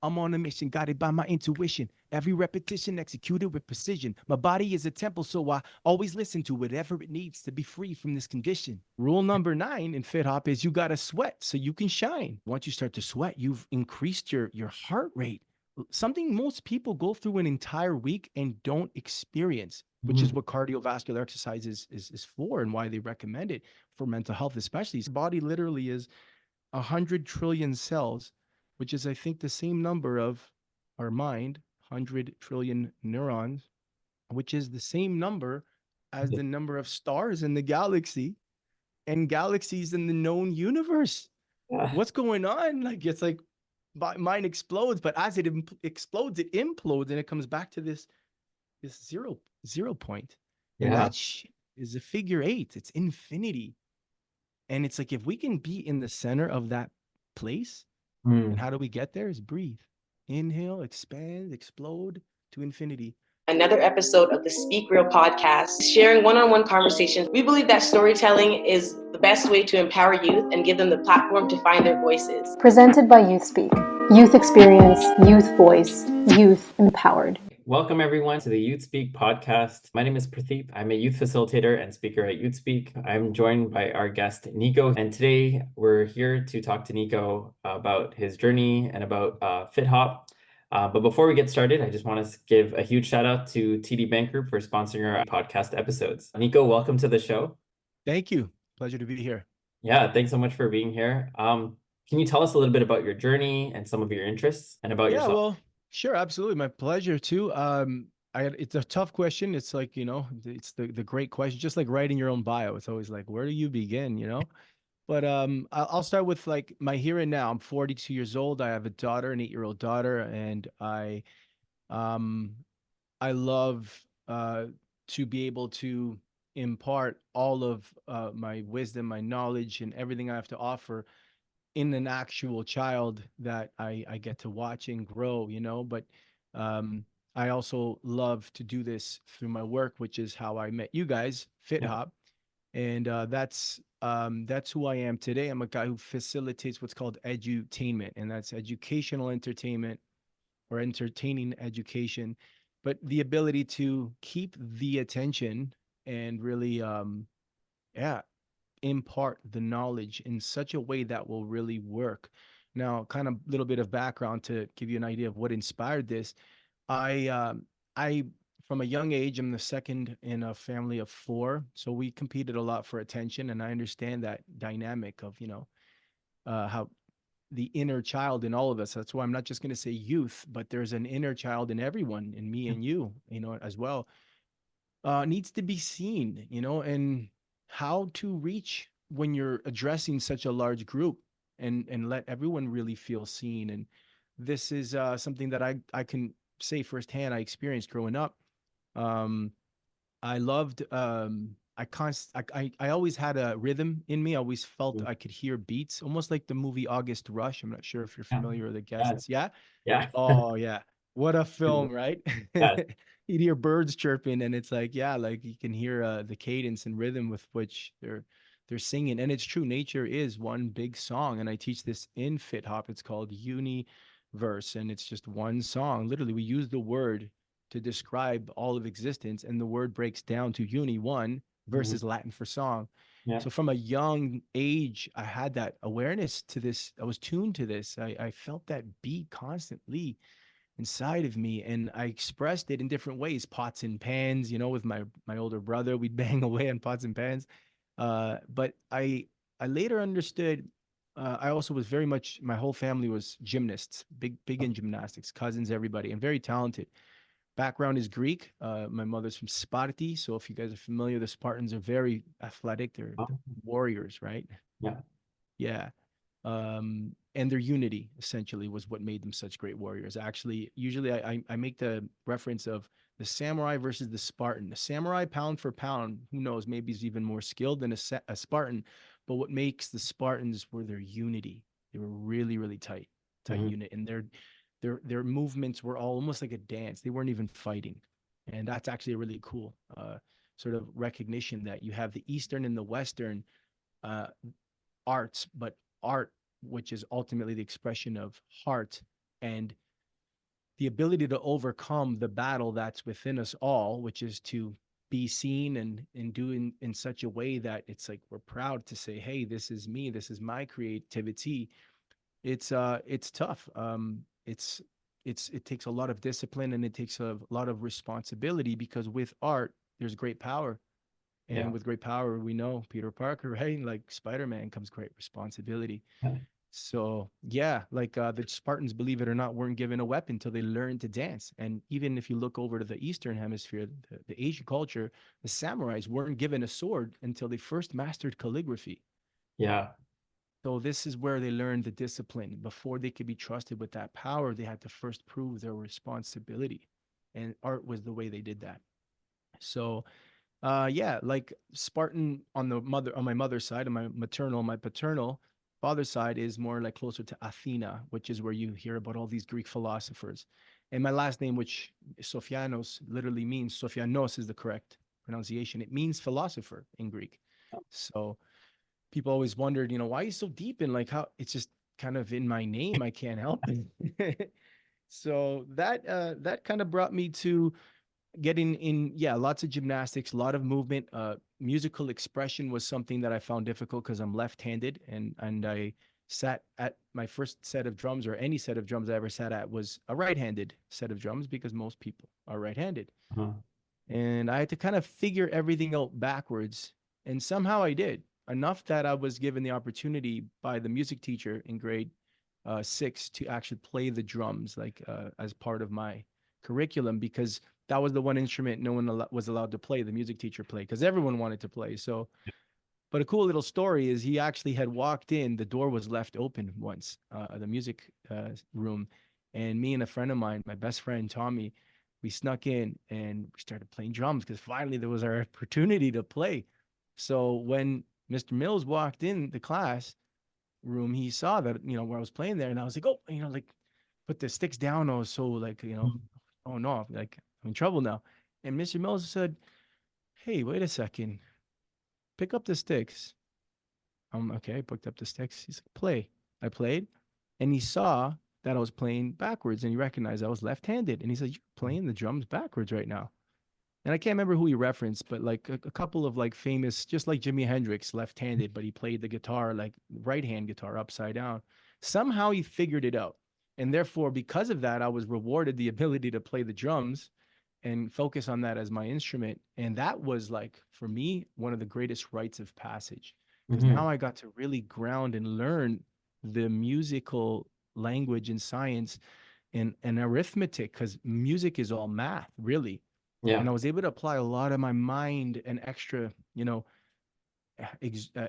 I'm on a mission, guided by my intuition. Every repetition executed with precision. My body is a temple, so I always listen to whatever it needs to be free from this condition. Rule number 9 in FitHop is you gotta sweat so you can shine. Once you start to sweat, you've increased your heart rate. Something most people go through an entire week and don't experience, which is Mhm. what cardiovascular exercise is for and why they recommend it for mental health, especially. The body literally is 100 trillion cells, which is, I think, the same number of our mind, 100 trillion neurons, which is the same number as Yeah. the number of stars in the galaxy and galaxies in the known universe. Yeah. What's going on? Like, it's like mine explodes, but as it explodes, it implodes and it comes back to this zero point. And Yeah. that is a figure eight. It's infinity. And it's like if we can be in the center of that place, and Mm. how do we get there? Is breathe. Inhale, expand, explode to infinity. Another episode of the Speak Real podcast, sharing one-on-one conversations. We believe that storytelling is the best way to empower youth and give them the platform to find their voices. Presented by YouthSpeak. Youth experience, youth voice, youth empowered. Welcome everyone to the YouthSpeak podcast. My name is Pradeep. I'm a youth facilitator and speaker at YouthSpeak. I'm joined by our guest Niko, and today we're here to talk to Niko about his journey and about FitHop. But before we get started, I just want to give a huge shout out to TD Bank Group for sponsoring our podcast episodes. Niko, welcome to the show. Thank you. Pleasure to be here. Yeah, thanks so much for being here. Can you tell us a little bit about your journey and some of your interests and about Yeah, yourself? well, sure, absolutely. My pleasure too. It's a tough question. It's like, it's the great question, just like writing your own bio. It's always like, where do you begin, But I'll start with like my here and now. I'm 42 years old. I have a daughter, an 8-year-old daughter, and um I love to be able to impart all of my wisdom, my knowledge, and everything I have to offer in an actual child that I get to watch and grow, But um, I also love to do this through my work, which is how I met you guys, Yeah. FitHop, and that's who I am today. I'm a guy who facilitates what's called edutainment, and that's educational entertainment or entertaining education, but the ability to keep the attention and really, yeah, impart the knowledge in such a way that will really work. Now, kind of a little bit of background to give you an idea of what inspired this. I from a young age, I'm the second in a family of four, so we competed a lot for attention, and I understand that dynamic of how the inner child in all of us. That's why I'm not just going to say youth, but there's an inner child in everyone, in me and you, as well. Needs to be seen, and how to reach when you're addressing such a large group and let everyone really feel seen. And this is something that I can say firsthand I experienced growing up. Um, I loved I always had a rhythm in me. I always felt Mm. I could hear beats, almost like the movie August Rush. I'm not sure if you're Yeah. familiar with the Yeah. guests. Yeah. Yeah. Oh yeah. What a film, right? Yeah. You'd hear birds chirping and it's like, yeah, like you can hear the cadence and rhythm with which they're singing. And it's true, nature is one big song. And I teach this in FitHop. It's called Universe, and it's just one song. Literally, we use the word to describe all of existence, and the word breaks down to uni, one, Mhm. versus Latin for song. Yeah. So from a young age, I had that awareness to this. I was tuned to this. I felt that beat constantly inside of me, and I expressed it in different ways. Pots and pans, with my older brother, we'd bang away on pots and pans. But I later understood. I also was very much. My whole family was gymnasts, big in gymnastics, cousins, everybody, and very talented. Background is Greek. My mother's from Sparti. So if you guys are familiar, the Spartans are very athletic. They're Oh, warriors, right? yeah. Yeah. And their unity essentially was what made them such great warriors. Actually, usually I make the reference of the samurai versus the Spartan. The samurai, pound for pound, who knows, maybe is even more skilled than a Spartan. But what makes the Spartans were their unity. They were really, really tight Mhm. unit, and their movements were all almost like a dance. They weren't even fighting, and that's actually a really cool sort of recognition that you have the Eastern and the Western uh, arts, but art, which is ultimately the expression of heart and the ability to overcome the battle that's within us all, which is to be seen and do in such a way that it's like we're proud to say, hey, this is me, this is my creativity. It's tough. It takes a lot of discipline, and it takes a lot of responsibility, because with art there's great power, Yeah. and with great power, we know Peter Parker, right? Like Spider-Man, comes great responsibility. Yeah. So yeah, like the Spartans, believe it or not, weren't given a weapon until they learned to dance. And even if you look over to the Eastern Hemisphere, the Asian culture, the samurais weren't given a sword until they first mastered calligraphy. Yeah. So this is where they learned the discipline. Before they could be trusted with that power, they had to first prove their responsibility. And art was the way they did that. So yeah, like Spartan on my mother's side, on my paternal father's side is more like closer to Athena, which is where you hear about all these Greek philosophers. And my last name, which Sofianos, literally means, Sofianos is the correct pronunciation. It means philosopher in Greek. So people always wondered, why are you so deep in, like, how it's just kind of in my name. I can't help it. So that kind of brought me to getting in, yeah, lots of gymnastics, a lot of movement. Musical expression was something that I found difficult because I'm left-handed, and I sat at my first set of drums, or any set of drums I ever sat at, was a right-handed set of drums, because most people are right-handed. Uh-huh. And I had to kind of figure everything out backwards, and somehow I did enough that I was given the opportunity by the music teacher in grade 6 to actually play the drums, like as part of my curriculum, because that was the one instrument no one was allowed to play. The music teacher played because everyone wanted to play. So, but a cool little story is he actually had walked in. The door was left open once, the music room, and me and a friend of mine, my best friend Tommy, we snuck in and we started playing drums because finally there was our opportunity to play. So when Mr. Mills walked in the class room, he saw that, where I was playing there, and I was like, oh, like, put the sticks down. I was so like, oh no, like, I'm in trouble now. And Mr. Mills said, hey, wait a second, pick up the sticks. Okay, I picked up the sticks. He's like, play. I played, and he saw that I was playing backwards, and he recognized I was left-handed, and he said, you're playing the drums backwards right now. And I can't remember who he referenced, but like a couple of like famous, just like Jimi Hendrix, left-handed, but he played the guitar, like right-hand guitar, upside down. Somehow he figured it out. And therefore, because of that, I was rewarded the ability to play the drums and focus on that as my instrument. And that was, like, for me, one of the greatest rites of passage, because Mm-hmm. now I got to really ground and learn the musical language and science and arithmetic, because music is all math, really. Yeah. And I was able to apply a lot of my mind and extra,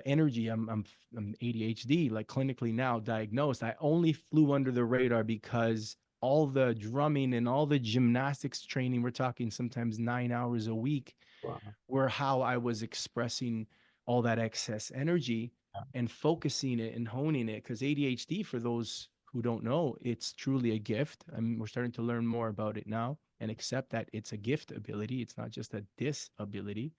energy. I'm ADHD, like clinically now diagnosed. I only flew under the radar because all the drumming and all the gymnastics training, we're talking sometimes 9 hours a week, Wow. were how I was expressing all that excess energy and focusing it and honing it. Because ADHD, for those who don't know, it's truly a gift. I mean, we're starting to learn more about it now and accept that it's a gift ability. It's not just a disability.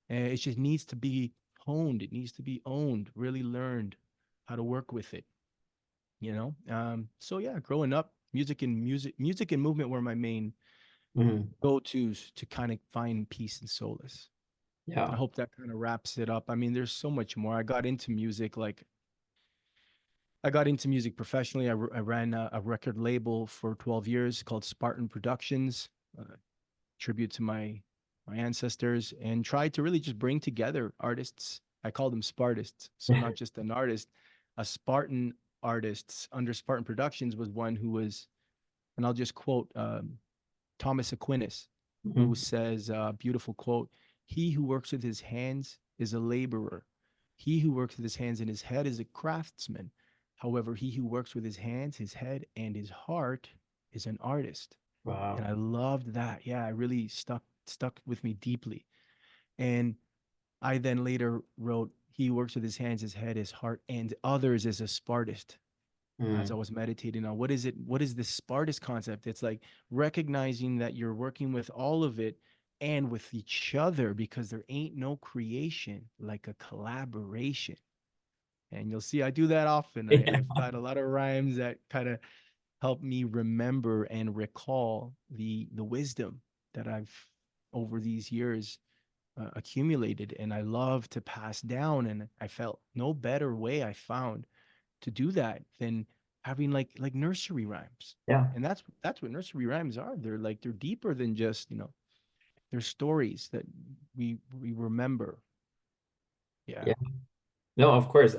And it just needs to be honed. It needs to be owned, really learned how to work with it. So yeah, growing up, music and movement were my main Mm-hmm. go-tos to kind of find peace and solace. Yeah. I hope that kind of wraps it up. I mean, there's so much more. I got into music professionally. I ran a record label for 12 years called Spartan Productions, tribute to my ancestors, and tried to really just bring together artists. I call them Spartists. So not just an artist, a Spartan artists under Spartan Productions was one who was, and I'll just quote Thomas Aquinas, who Mm-hmm. says, beautiful quote, he who works with his hands is a laborer. He who works with his hands and his head is a craftsman. However, he who works with his hands, his head, and his heart is an artist. Wow. And I loved that. Yeah, it really stuck with me deeply. And I then later wrote, he who works with his hands, his head, his heart, and others is a Spartist. As I was meditating on what is this Spartist concept. It's like recognizing that you're working with all of it and with each other, because there ain't no creation like a collaboration. And you'll see I do that often. I've got a lot of rhymes that kind of help me remember and recall the wisdom that I've over these years accumulated, and I love to pass down. And I felt no better way I found to do that than having like nursery rhymes. Yeah. And that's what nursery rhymes are. They're deeper than just, they're stories that we remember. Yeah. Yeah. No, of course.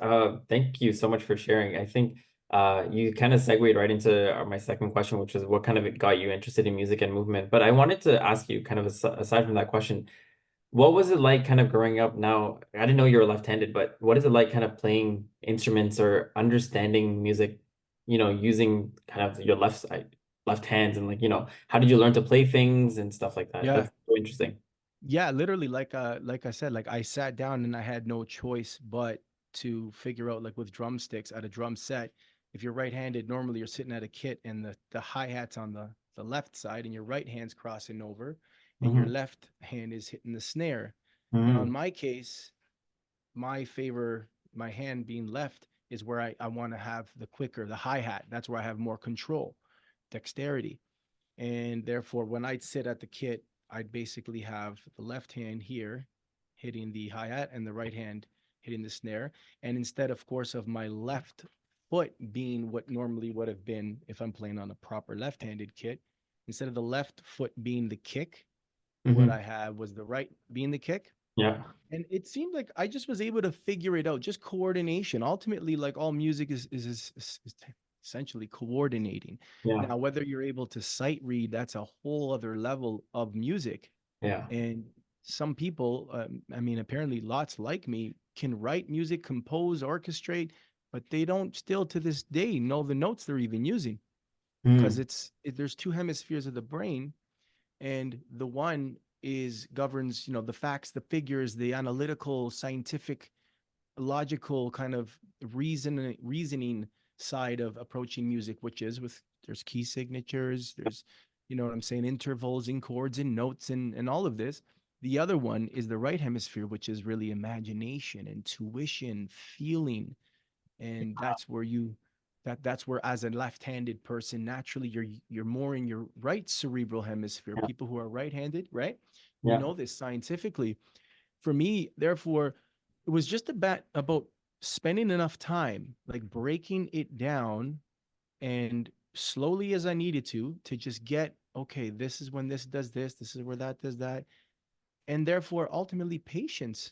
Thank you so much for sharing. I think you kind of segued right into my second question, which is what kind of got you interested in music and movement. But I wanted to ask you, kind of aside from that question, what was it like kind of growing up? Now, I didn't know you were left-handed, but what is it like kind of playing instruments or understanding music, using kind of your left hands, and how did you learn to play things and stuff like that? Yeah. That's so interesting. Yeah, literally, like I said, like I sat down and I had no choice but to figure out, like with drumsticks at a drum set. If you're right-handed, normally you're sitting at a kit and the hi-hat's on the left side and your right hand's crossing over and your Mm-hmm. left hand is hitting the snare. Now Mm-hmm. in my case, my hand being left is where I want to have the hi-hat. That's where I have more control, dexterity. And therefore, when I'd sit at the kit, I'd basically have the left hand here hitting the hi-hat and the right hand hitting the snare. And instead, of course, of my left foot being what normally would have been if I'm playing on a proper left-handed kit, instead of the left foot being the kick, what Mm-hmm. I had was the right being the kick. Yeah. And it seemed like I just was able to figure it out, just coordination. Ultimately, like all music is essentially coordinating. Yeah. Now, whether you're able to sight read, that's a whole other level of music. Yeah. And some people, I mean, apparently lots like me, can write music, compose, orchestrate, but they don't still to this day know the notes they're even using because Mm. there's two hemispheres of the brain, and the one is governs, the facts, the figures, the analytical, scientific, logical kind of reasoning side of approaching music, which is with there's key signatures, there's, what I'm saying, intervals and chords and notes and all of this. The other one is the right hemisphere, which is really imagination, intuition, feeling. And that's where, as a left-handed person, naturally you're more in your right cerebral hemisphere. Yeah. People who are right-handed, right? We Yeah. know this scientifically. For me, therefore, it was just about spending enough time, like breaking it down and slowly as I needed to just get, okay, this is when this does this, this is where that does that. And therefore, ultimately, patience.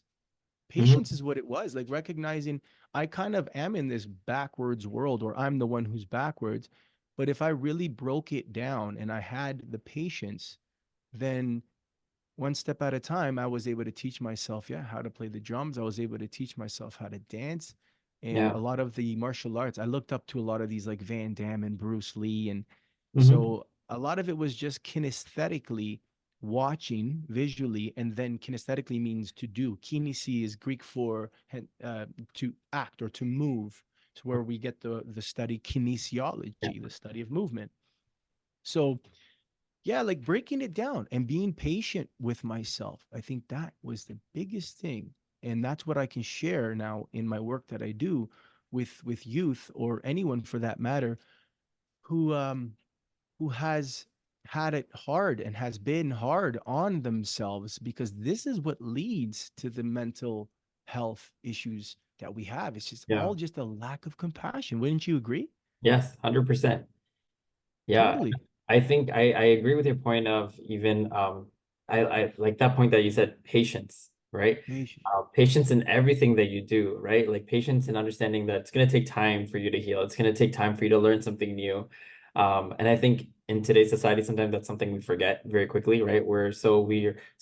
Patience Mm-hmm. is what it was, like recognizing I kind of am in this backwards world, or I'm the one who's backwards. But if I really broke it down and I had the patience, then one step at a time, I was able to teach myself, yeah, how to play the drums. I was able to teach myself how to dance. And Yeah. a lot of the martial arts, I looked up to a lot of these like Van Damme and Bruce Lee. And Mm-hmm. so a lot of it was just kinesthetically watching visually, and then kinesthetically means to do. Kinesi is Greek for to act or to move, to where we get the study Yeah. kinesiology, the study of movement. So yeah, like breaking it down and being patient with myself. I think that was the biggest thing. And that's what I can share now in my work that I do with youth, or anyone for that matter, who has had it hard and has been hard on themselves, because this is what leads to the mental health issues that we have. It's just Yeah. all just a lack of compassion. Wouldn't you agree? Yes, 100%. Yeah, Totally. I think I agree with your point of even I like that point that you said, patience, right? Patient. Patience in everything that you do, right? Like patience in understanding that it's going to take time for you to heal. It's going to take time for you to learn something new. And I think in today's society, sometimes that's something we forget very quickly, right? We're so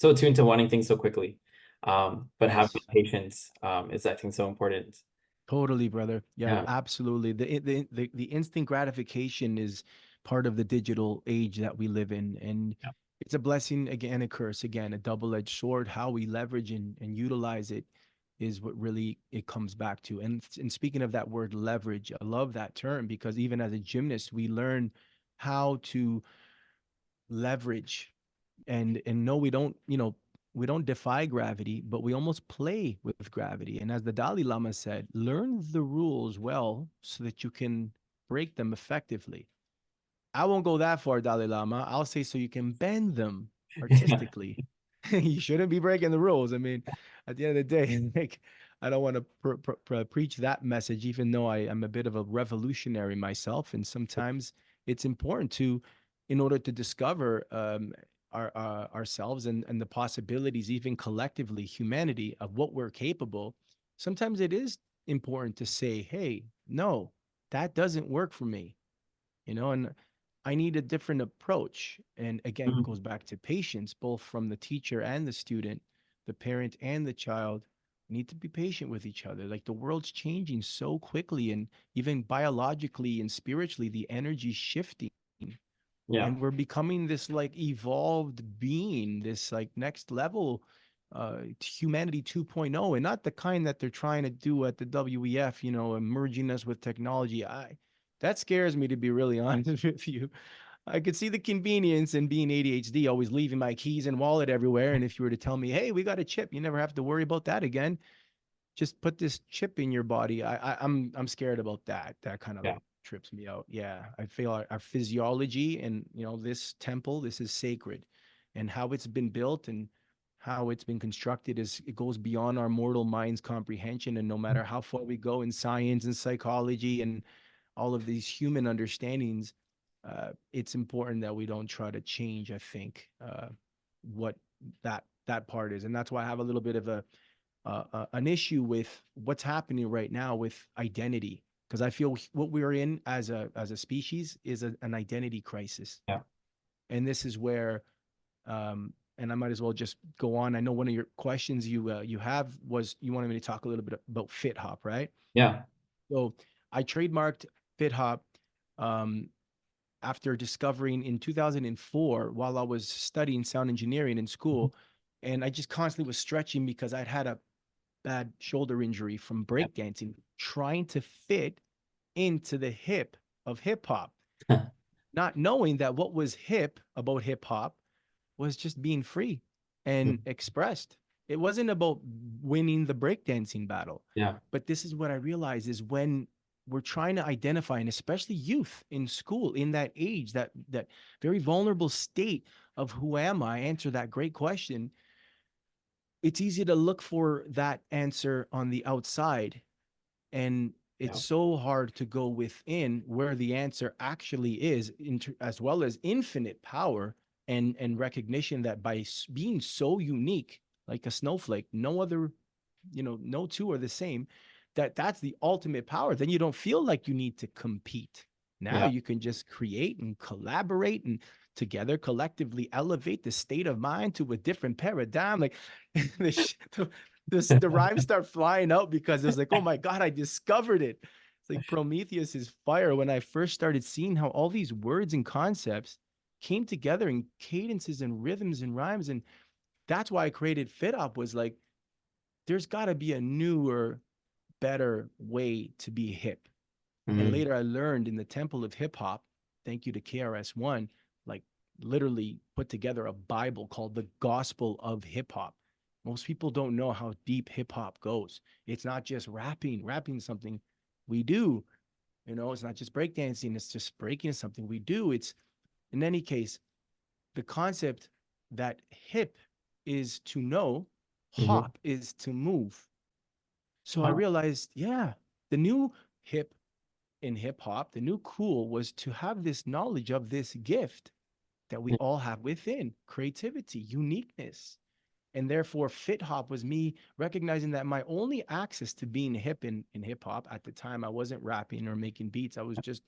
attuned to wanting things so quickly. But having Yes. patience is, I think, so important. Totally, brother. Yeah, Yeah. absolutely. The instant gratification is part of the digital age that we live in, and Yeah. it's a blessing again, a curse again, a double-edged sword. How we leverage and utilize it is what really it comes back to. And speaking of that word leverage, I love that term, because even as a gymnast, we learn how to leverage and no, we don't, we don't defy gravity, but we almost play with gravity. And as the Dalai Lama said, learn the rules well so that you can break them effectively. I won't go that far, Dalai Lama. I'll say so you can bend them artistically. You shouldn't be breaking the rules. I mean, at the end of the day, like, I don't want to preach that message, even though I am a bit of a revolutionary myself. And sometimes it's important to, in order to discover ourselves and the possibilities, even collectively, humanity, of what we're capable. Sometimes it is important to say, hey, no, that doesn't work for me, and I need a different approach. And again, it Mhm. goes back to patience, both from the teacher and the student, the parent and the child need to be patient with each other. Like, the world's changing so quickly, and even biologically and spiritually, the energy's shifting. Yeah. And we're becoming this like evolved being, this like next level humanity 2.0, and not the kind that they're trying to do at the WEF, merging us with technology. That scares me, to be really honest with you. I could see the convenience in being ADHD, always leaving my keys and wallet everywhere. And if you were to tell me, hey, we got a chip, you never have to worry about that again, just put this chip in your body. I'm scared about that. That kind of Yeah. like trips me out. Yeah, I feel our physiology and this temple, this is sacred, and how it's been built and how it's been constructed it goes beyond our mortal mind's comprehension. And no matter how far we go in science and psychology and all of these human understandings, it's important that we don't try to change, I think, what that part is. And that's why I have a little bit of an issue with what's happening right now with identity, because I feel what we're in as a species is an identity crisis. Yeah. And this is where, and I might as well just go on. I know one of your questions you have was you wanted me to talk a little bit about FitHop, right? Yeah. So I trademarked FitHop um, after discovering in 2004, while I was studying sound engineering in school, and I just constantly was stretching because I'd had a bad shoulder injury from Yeah. breakdancing, trying to fit into the hip of hip hop, not knowing that what was hip about hip hop was just being free and expressed. It wasn't about winning the breakdancing battle. Yeah. But this is what I realize is when we're trying to identify, and especially youth in school, in that age, that very vulnerable state of who am I, answer that great question, it's easy to look for that answer on the outside. And it's Yeah. so hard to go within where the answer actually is, as well as infinite power and recognition that by being so unique, like a snowflake, no other, no two are the same, that's the ultimate power. Then you don't feel like you need to compete. Now Yeah. you can just create and collaborate and together collectively elevate the state of mind to a different paradigm. Like the rhymes start flying out because it was like, oh my God, I discovered it. It's like Prometheus's fire when I first started seeing how all these words and concepts came together in cadences and rhythms and rhymes. And that's why I created FitHop, was like, there's got to be a newer, better way to be hip. And Mhm. later I learned in the temple of hip hop, thank you to KRS-One, like literally put together a Bible called the Gospel of Hip Hop. Most people don't know how deep hip hop goes. It's not just rapping something we do, it's not just breakdancing, it's just breaking something we do. It's, in any case, the concept that hip is to know, Mhm. hop is to move. So I Wow. realized, yeah, the new hip in hip hop, the new cool was to have this knowledge of this gift that we all have within: creativity, uniqueness. And therefore, fit hop was me recognizing that my only access to being hip in hip hop at the time, I wasn't rapping or making beats. I was just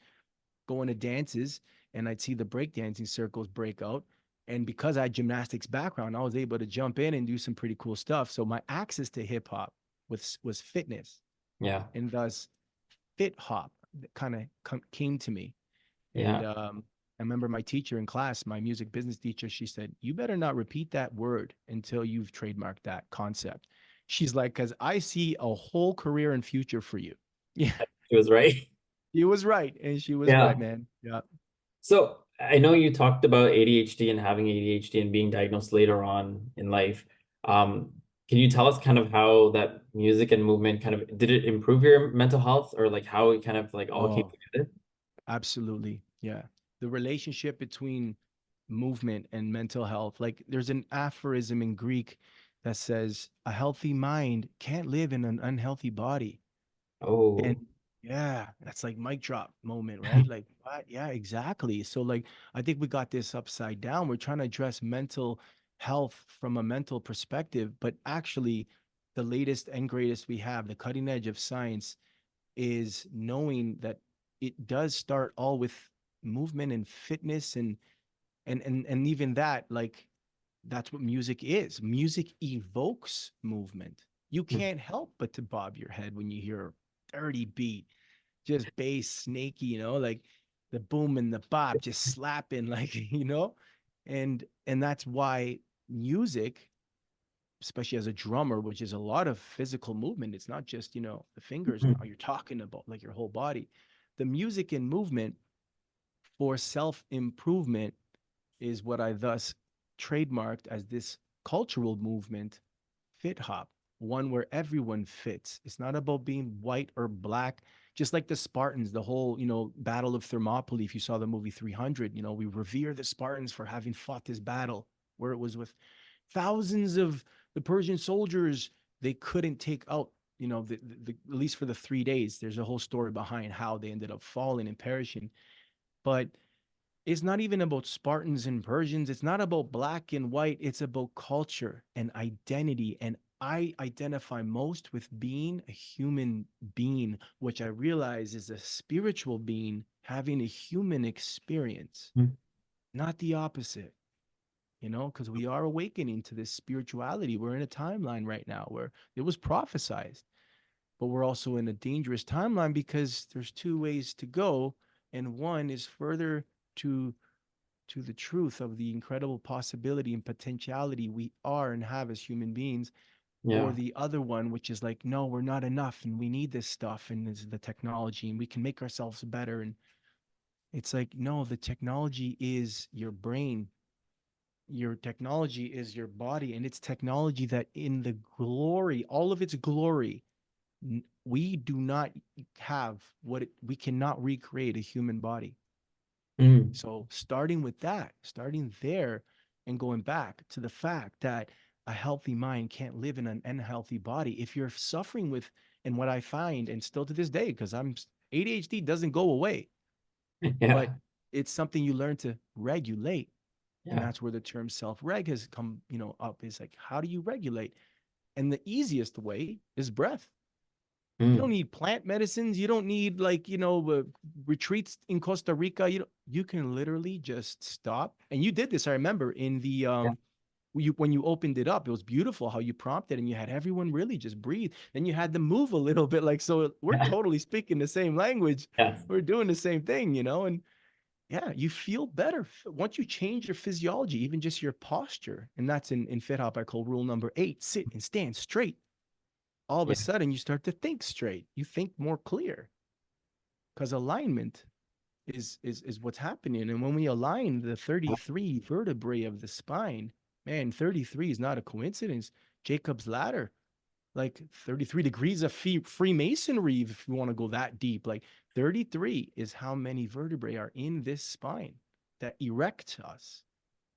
going to dances, and I'd see the breakdancing circles break out. And because I had gymnastics background, I was able to jump in and do some pretty cool stuff. So my access to hip hop was fitness, Yeah. and thus fit hop kind of came to me. And Yeah. I remember my teacher in class, my music business teacher, she said, you better not repeat that word until you've trademarked that concept. She's like, because I see a whole career and future for you. Yeah, She was right. she was right. And she was right, Yeah. man. Yeah. So I know you talked about ADHD and having ADHD and being diagnosed later on in life. Um, can you tell us kind of how that music and movement kind of did it improve your mental health, or like how it kind of like all came Oh, together? absolutely. Yeah. the relationship between movement and mental health. Like there's an aphorism in Greek that says a healthy mind can't live in an unhealthy body. And Oh. yeah, that's like mic drop moment, right? Like what? Yeah, exactly. So like I think we got this upside down. We're trying to address mental health from a mental perspective, but actually the latest and greatest we have, the cutting edge of science, is knowing that it does start all with movement and fitness and even that, like that's what music is. Music evokes movement. You can't help but to bob your head when you hear a dirty beat, just bass, snaky, like the boom and the bop just slapping, like, and that's why music, especially as a drummer, which is a lot of physical movement. It's not just, the fingers now. You're talking about like your whole body. The music and movement for self-improvement is what I thus trademarked as this cultural movement, FitHop, one where everyone fits. It's not about being white or black, just like the Spartans, the whole, Battle of Thermopylae. If you saw the movie 300, we revere the Spartans for having fought this battle where it was with thousands of the Persian soldiers. They couldn't take out, at least for the 3 days. There's a whole story behind how they ended up falling and perishing. But it's not even about Spartans and Persians. It's not about black and white. It's about culture and identity. And I identify most with being a human being, which I realize is a spiritual being having a human experience, not the opposite, because we are awakening to this spirituality. We're in a timeline right now where it was prophesized, but we're also in a dangerous timeline because there's two ways to go. And one is further to the truth of the incredible possibility and potentiality we are and have as human beings, or Yeah. the other one, which is like, no, we're not enough and we need this stuff and this is the technology and we can make ourselves better. And it's like, no, the technology is your brain, your technology is your body, and it's technology that in the glory, all of its glory, we do not have we cannot recreate a human body. Mm. So starting with that, starting there and going back to the fact that a healthy mind can't live in an unhealthy body. If you're suffering with, and what I find, and still to this day, because ADHD doesn't go away, but Yeah. it's something you learn to regulate. And Yeah. that's where the term self-reg has come, up. Is like, how do you regulate? And the easiest way is breath. You don't Mm. need plant medicines. You don't need like, retreats in Costa Rica. You can literally just stop. And you did this, I remember, in the Yeah. when you opened it up. It was beautiful how you prompted and you had everyone really just breathe. Then you had them move a little bit, like, so we're Yeah. totally speaking the same language. Yes. We're doing the same thing, and yeah, you feel better once you change your physiology, even just your posture. And that's in FitHop, I call rule number 8: sit and stand straight. All of a Yeah. sudden you start to think straight. You think more clear because alignment is what's happening. And when we align the 33 vertebrae of the spine, man, 33 is not a coincidence. Jacob's ladder, like 33 degrees of Freemasonry, if you want to go that deep. Like 33 is how many vertebrae are in this spine that erect us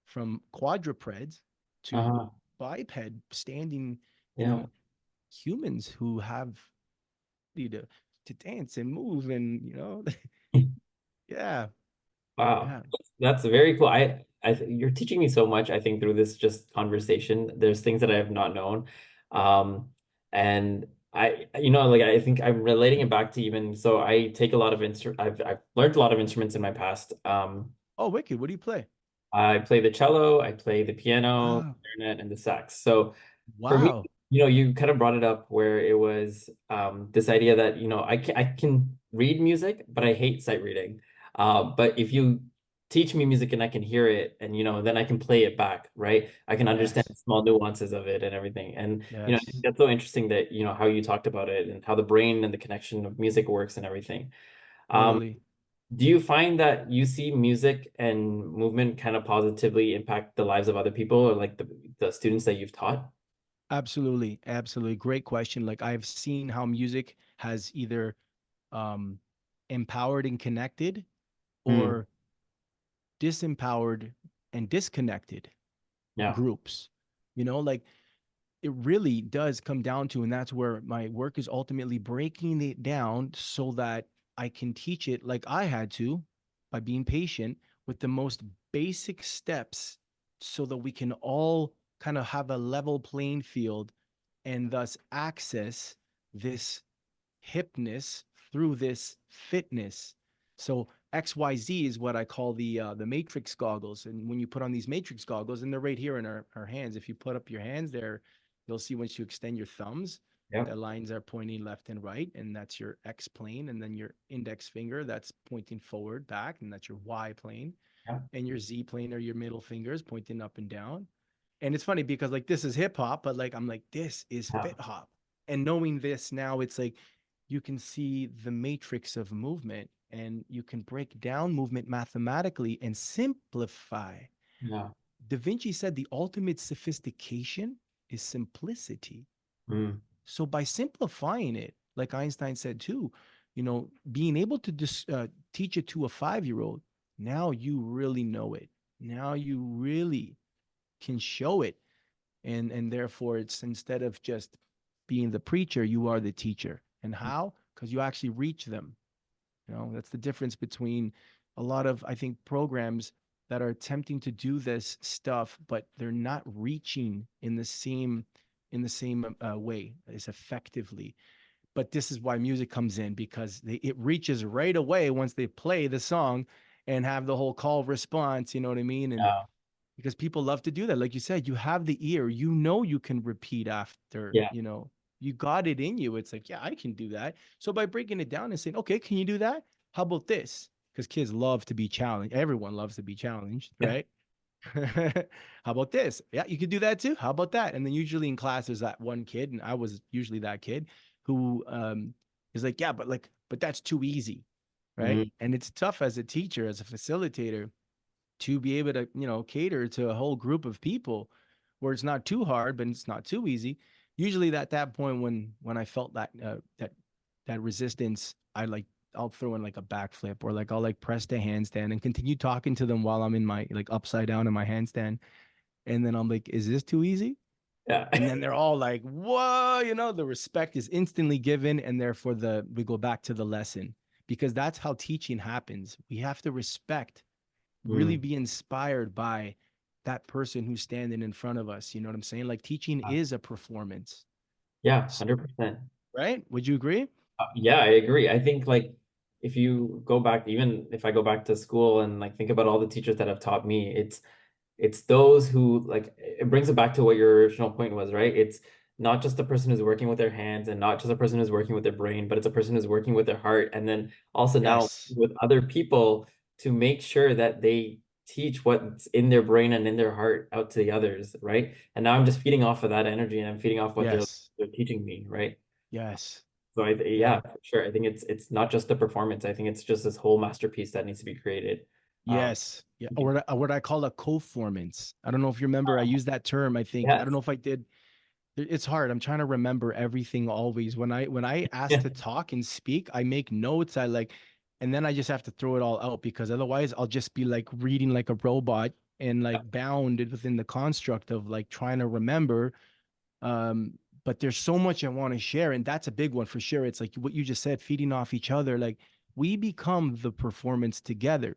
from quadrupeds to Uh-huh. biped standing, you Yeah. know, humans who have to dance and move and yeah, Wow. yeah, That's very cool. You're teaching me so much, I think, through this just conversation. There's things that I have not known. And like I think I'm relating it back to even so I take a lot of I've learned a lot of instruments in my past. oh, wicked. What do you play? I play the cello, I play the piano, Wow, clarinet, and the sax. So for me, wow, you kind of brought it up where it was this idea that, I can read music, but I hate sight reading. But if you teach me music and I can hear it and, then I can play it back, right? I can understand yes, small nuances of it and everything. And, I think yes, that's so interesting that, how you talked about it and how the brain and the connection of music works and everything. Um, totally. do you find that you see music and movement kind of positively impact the lives of other people or like the students that you've taught? Absolutely, absolutely. Great question. Like I've seen how music has either um empowered and connected Mm. or disempowered and disconnected Yeah. groups. Like it really does come down to, and that's where my work is ultimately breaking it down so that I can teach it like I had to, by being patient with the most basic steps, so that we can all kind of have a level playing field and thus access this hipness through this fitness. So XYZ is what I call the matrix goggles. And when you put on these matrix goggles, and they're right here in our hands, if you put up your hands there, you'll see once you extend your thumbs, Yeah. the lines are pointing left and right, and that's your X plane. And then your index finger, that's pointing forward, back, and that's your Y plane. Yeah. And your Z plane are your middle fingers pointing up and down. And it's funny because like this is hip hop, but like I'm like, this is Yeah. FitHop. And knowing this now, it's like you can see the matrix of movement, and you can break down movement mathematically and simplify. Yeah. Da Vinci said the ultimate sophistication is simplicity. Mm. So by simplifying it, like Einstein said too, being able to teach it to a 5-year-old, now you really know it. Now you really can show it. And therefore it's, instead of just being the preacher, you are the teacher. And how? Because you actually reach them. That's the difference between a lot of, I think, programs that are attempting to do this stuff, but they're not reaching in the same way as effectively. But this is why music comes in, because it reaches right away once they play the song and have the whole call response. You know what I mean? And Yeah. because people love to do that. Like you said, you have the ear, you can repeat after, Yeah. you got it in you. It's like, yeah, I can do that. So by breaking it down and saying, okay, can you do that? How about this? Because kids love to be challenged. Everyone loves to be challenged, Yeah. right? How about this? Yeah, you could do that too. How about that? And then usually in class, there's that one kid, and I was usually that kid who is like, yeah, but that's too easy, right? Mm. And it's tough as a teacher, as a facilitator, to be able to, cater to a whole group of people where it's not too hard, but it's not too easy. Usually at that point, when I felt that resistance, I'll throw in like a backflip, or like I'll like press the handstand and continue talking to them while I'm in my like upside down in my handstand. And then I'm like, is this too easy? Yeah. And then they're all like, whoa, the respect is instantly given. And therefore we go back to the lesson, because that's how teaching happens. We have to respect, really Mm. be inspired by that person who's standing in front of us. You know what I'm saying? Like teaching is a performance. Yeah, So, 100%. right? Would you agree? Yeah, I agree. I think like if you go back, even if I go back to school and like think about all the teachers that have taught me, it's those who, like, it brings it back to what your original point was, right? It's not just a person who's working with their hands and not just a person who's working with their brain, but it's a person who's working with their heart. And then also now Yes. with other people to make sure that they teach what's in their brain and in their heart out to the others, right? And now I'm just feeding off of that energy, and I'm feeding off what Yes. they're teaching me, right? Yes. So Yeah. yeah, for sure. I think it's not just the performance. I think it's just this whole masterpiece that needs to be created. Um, Yes. Yeah. Or what I call a co-formance. I don't know if you remember, I used that term. I think, I don't yes. know if I did. It's hard. I'm trying to remember everything always. When I ask Yeah. to talk and speak, I make notes. And then I just have to throw it all out, because otherwise I'll just be like reading like a robot and like bounded within the construct of like trying to remember. But there's so much I want to share, and that's a big one for sure. It's like what you just said, feeding off each other. Like we become the performance together.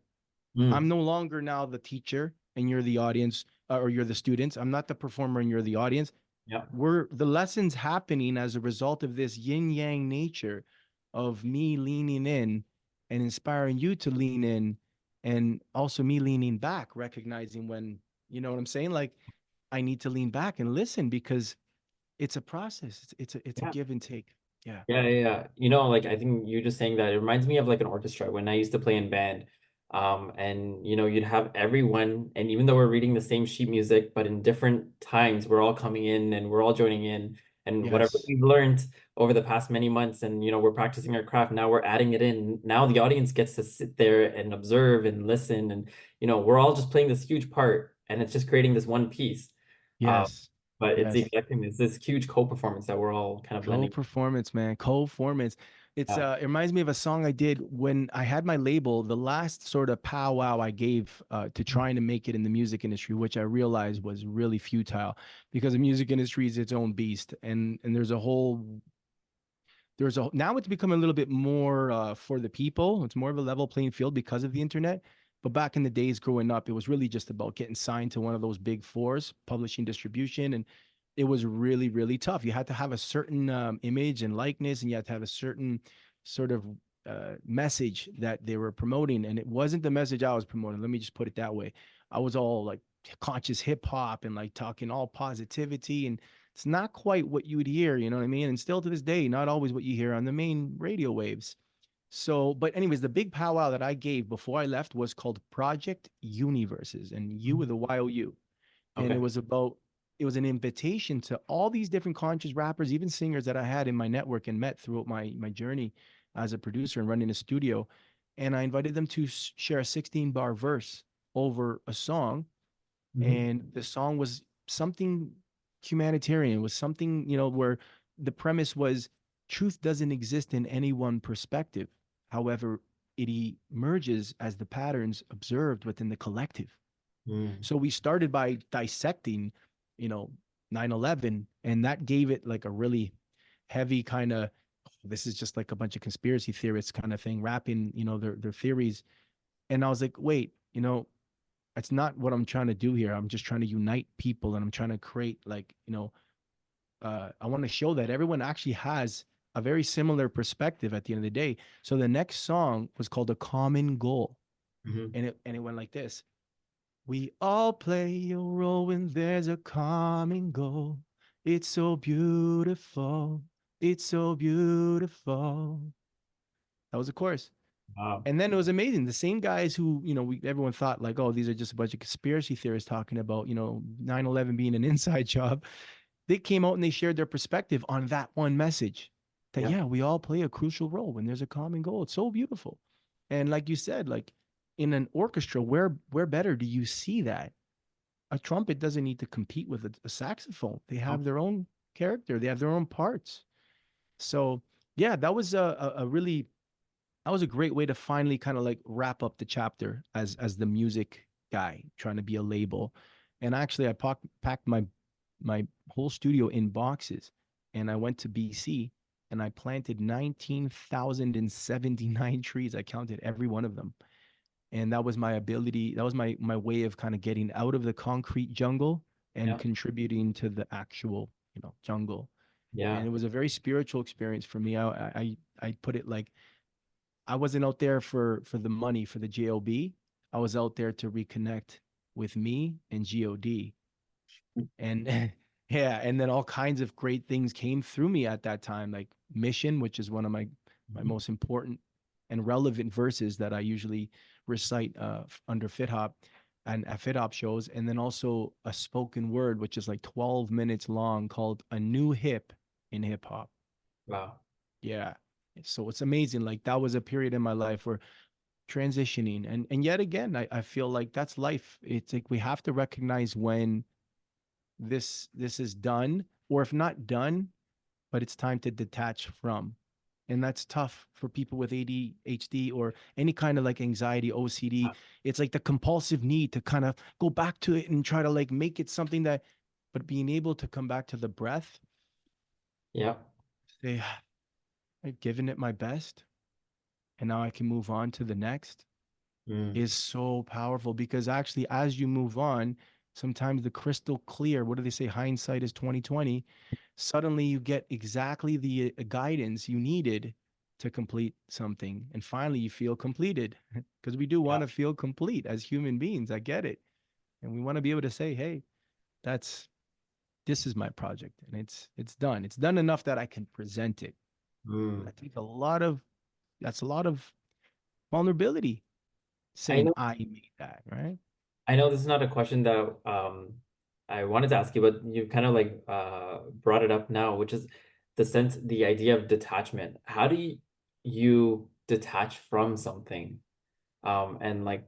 I'm Mm. no longer now the teacher and you're the audience, or you're the students. I'm not the performer and you're the audience. Yeah. The lessons happening as a result of this yin yang nature of me leaning in and inspiring you to lean in, and also me leaning back, recognizing when, you know what I'm saying? Like I need to lean back and listen, because it's a process. It's a Yeah. give and take. Yeah. Yeah. You know, like I think you just saying that, it reminds me of like an orchestra when I used to play in band. And you know, you'd have everyone, and even though we're reading the same sheet music, but in different times, we're all coming in and we're all joining in, and whatever Yes. we've learned over the past many months, and you know, we're practicing our craft. Now we're adding it in. Now the audience gets to sit there and observe and listen, and you know, we're all just playing this huge part, and it's just creating this one piece. Um, Yes. but it's Yes. exactly this huge co-performance that we're all kind of blending. Co-performance, man. Co-performance. It's it reminds me of a song I did when I had my label, the last sort of powwow I gave to trying to make it in the music industry, which I realized was really futile because the music industry is its own beast. And there's a now it's become a little bit more for the people. It's more of a level playing field because of the internet. But back in the days growing up, it was really just about getting signed to one of those big fours, publishing, distribution, and it was really, really tough. You had to have a certain image and likeness, and you had to have a certain sort of message that they were promoting, and it wasn't the message I was promoting. Let me just put it that way. I was all like conscious hip hop and like talking all positivity, and it's not quite what you would hear, you know what I mean? And still to this day, not always what you hear on the main radio waves. So, but anyways, the big powwow that I gave before I left was called Project Universes, and U with a YOU. And Okay. it was an invitation to all these different conscious rappers, even singers that I had in my network and met throughout my journey as a producer and running a studio. And I invited them to share a 16 bar verse over a song. Mhm. And the song was something humanitarian, it was something, you know, where the premise was truth doesn't exist in any one perspective. However, it emerges as the patterns observed within the collective. Mm. So we started by dissecting, you know, 9/11, and that gave it like a really heavy kind of, this is just like a bunch of conspiracy theorists kind of thing, wrapping, you know, their theories. And I was like, wait, you know, that's not what I'm trying to do here. I'm just trying to unite people, and I'm trying to create like, you know, I want to show that everyone actually has a very similar perspective at the end of the day. So the next song was called A Common Goal. Mhm. And it went like this. We all play a role when there's a common goal. It's so beautiful. It's so beautiful. That was the chorus. Wow. And then it was amazing. The same guys who, you know, everyone thought like, oh, these are just a bunch of conspiracy theorists talking about, you know, 9/11 being an inside job. They came out and they shared their perspective on that one message that, Yeah. yeah, we all play a crucial role when there's a common goal. It's so beautiful. And like you said, like in an orchestra, where better do you see that? A trumpet doesn't need to compete with a saxophone. They Oh, have their own character. They have their own parts. So yeah, that was a really, that was a great way to finally kind of like wrap up the chapter as the music guy trying to be a label. And actually, I packed my whole studio in boxes, and I went to BC and I planted 19,079 trees. I counted every one of them, and that was my ability. That was my way of kind of getting out of the concrete jungle and yeah. contributing to the actual, you know, jungle. And Yeah. it was a very spiritual experience for me. I put it like, I wasn't out there for the money, for the job. I was out there to reconnect with me and god. And yeah, and then all kinds of great things came through me at that time, like Mission, which is one of my Mhm. most important and relevant verses that I usually recite under FitHop and at FitHop shows. And then also a spoken word, which is like 12 minutes long, called A New Hip in Hip Hop. Wow. Yeah. So it's amazing. Like that was a period in my life where transitioning, and yet again, I feel like that's life. It's like we have to recognize when this is done, or if not done, but it's time to detach from. And that's tough for people with ADHD or any kind of like anxiety, OCD. It's like the compulsive need to kind of go back to it and try to like make it something that, but being able to come back to the breath, Yeah. say, I've given it my best, and now I can move on to the next, Mm. is so powerful. Because actually, as you move on, sometimes the crystal clear, what do they say, hindsight is 2020, suddenly you get exactly the guidance you needed to complete something, and finally you feel completed. Because we do Yeah. want to feel complete as human beings, I get it, and we want to be able to say, hey, that's, this is my project, and it's done enough that I can present it. And I Mm. think a lot of, that's a lot of vulnerability, I saying know I made that, right? I know this is not a question that I wanted to ask you, but you kind of like brought it up now, which is the idea of detachment. How do you detach from something? And like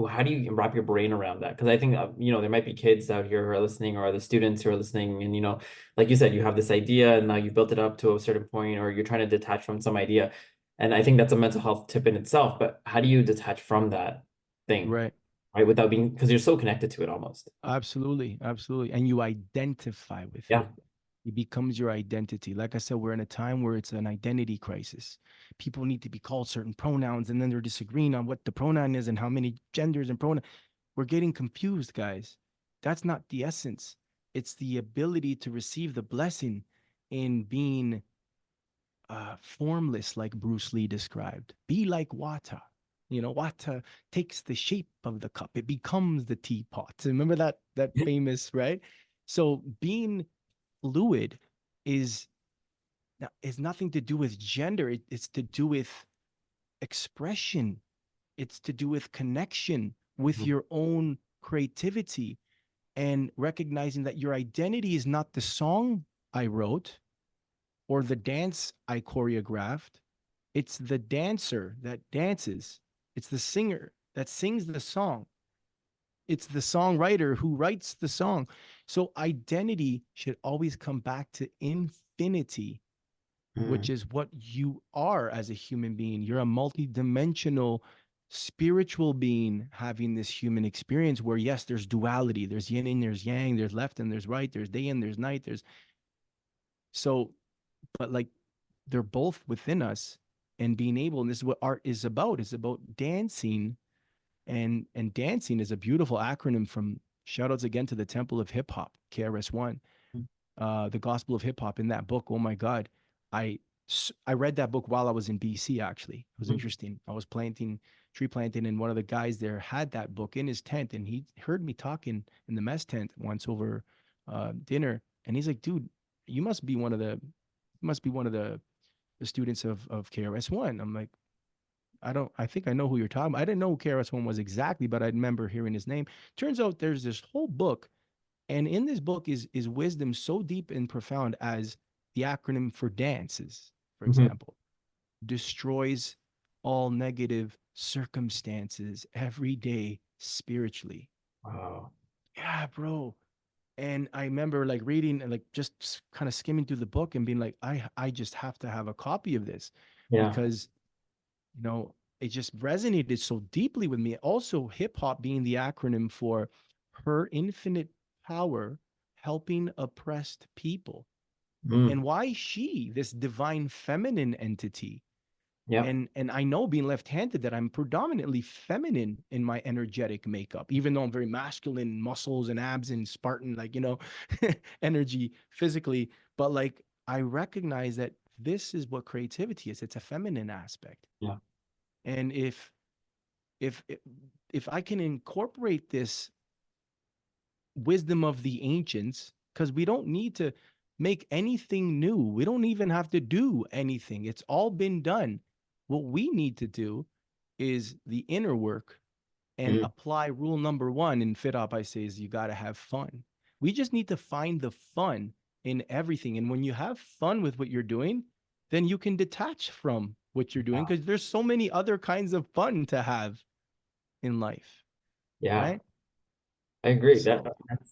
how do you wrap your brain around that? Because I think, there might be kids out here who are listening, or the students who are listening, and, like you said, you have this idea and now you built it up to a certain point, or you're trying to detach from some idea. And I think that's a mental health tip in itself, but how do you detach from that thing, Right. right? Without being, because you're so connected to it almost. Absolutely. Absolutely. And you identify with Yeah. it. It becomes your identity. Like I said, we're in a time where it's an identity crisis. People need to be called certain pronouns, and then they're disagreeing on what the pronoun is and how many genders and pronouns. We're getting confused, guys. That's not the essence. It's the ability to receive the blessing in being formless, like Bruce Lee described. Be like water. Water takes the shape of the cup. It becomes the teapot. Remember that famous, right? So being fluid is nothing to do with gender. It's to do with expression. It's to do with connection with Mhm. your own creativity, and recognizing that your identity is not the song I wrote or the dance I choreographed. It's the dancer that dances. It's the singer that sings the song. It's the songwriter who writes the song. So identity should always come back to infinity, which Mm. is what you are as a human being. You're a multidimensional spiritual being having this human experience where, yes, there's duality. There's yin and there's yang. There's left and there's right. There's day and there's night. So, but like they're both within us, and being able, and this is what art is about. It's about dancing, and dancing is a beautiful acronym from, shout outs again to the Temple of Hip Hop, KRS-One, the Gospel of Hip Hop. In that book, oh my God, I I read that book while I was in BC. Actually, it was Mhm. interesting. I was tree planting, and one of the guys there had that book in his tent, and he heard me talking in the mess tent once over dinner, and he's like, "Dude, you must be one of the students of KRS-One." I'm like, I think I know who you're talking about. I didn't know who KRS-One was exactly, but I remember hearing his name. Turns out there's this whole book, and in this book is wisdom so deep and profound as the acronym for dances, for Mhm. example, destroys all negative circumstances every day spiritually. Wow. Yeah, bro. And I remember like reading and like just kind of skimming through the book and being like, I just have to have a copy of this, Yeah. because it just resonated so deeply with me. Also, hip hop being the acronym for her infinite power helping oppressed people. Mm. And why she, this divine feminine entity? Yeah. And I know, being left-handed, that I'm predominantly feminine in my energetic makeup, even though I'm very masculine, muscles and abs and Spartan, like, energy physically. But like, I recognize that this is what creativity is. It's a feminine aspect. Yeah. And if if I can incorporate this wisdom of the ancients, because we don't need to make anything new. We don't even have to do anything. It's all been done. What we need to do is the inner work and Mm. apply rule number one in FitHop. I say is you got to have fun. We just need to find the fun in everything. And when you have fun with what you're doing, then you can detach from what you're doing, because there's so many other kinds of fun to have in life, Yeah. right? I agree. So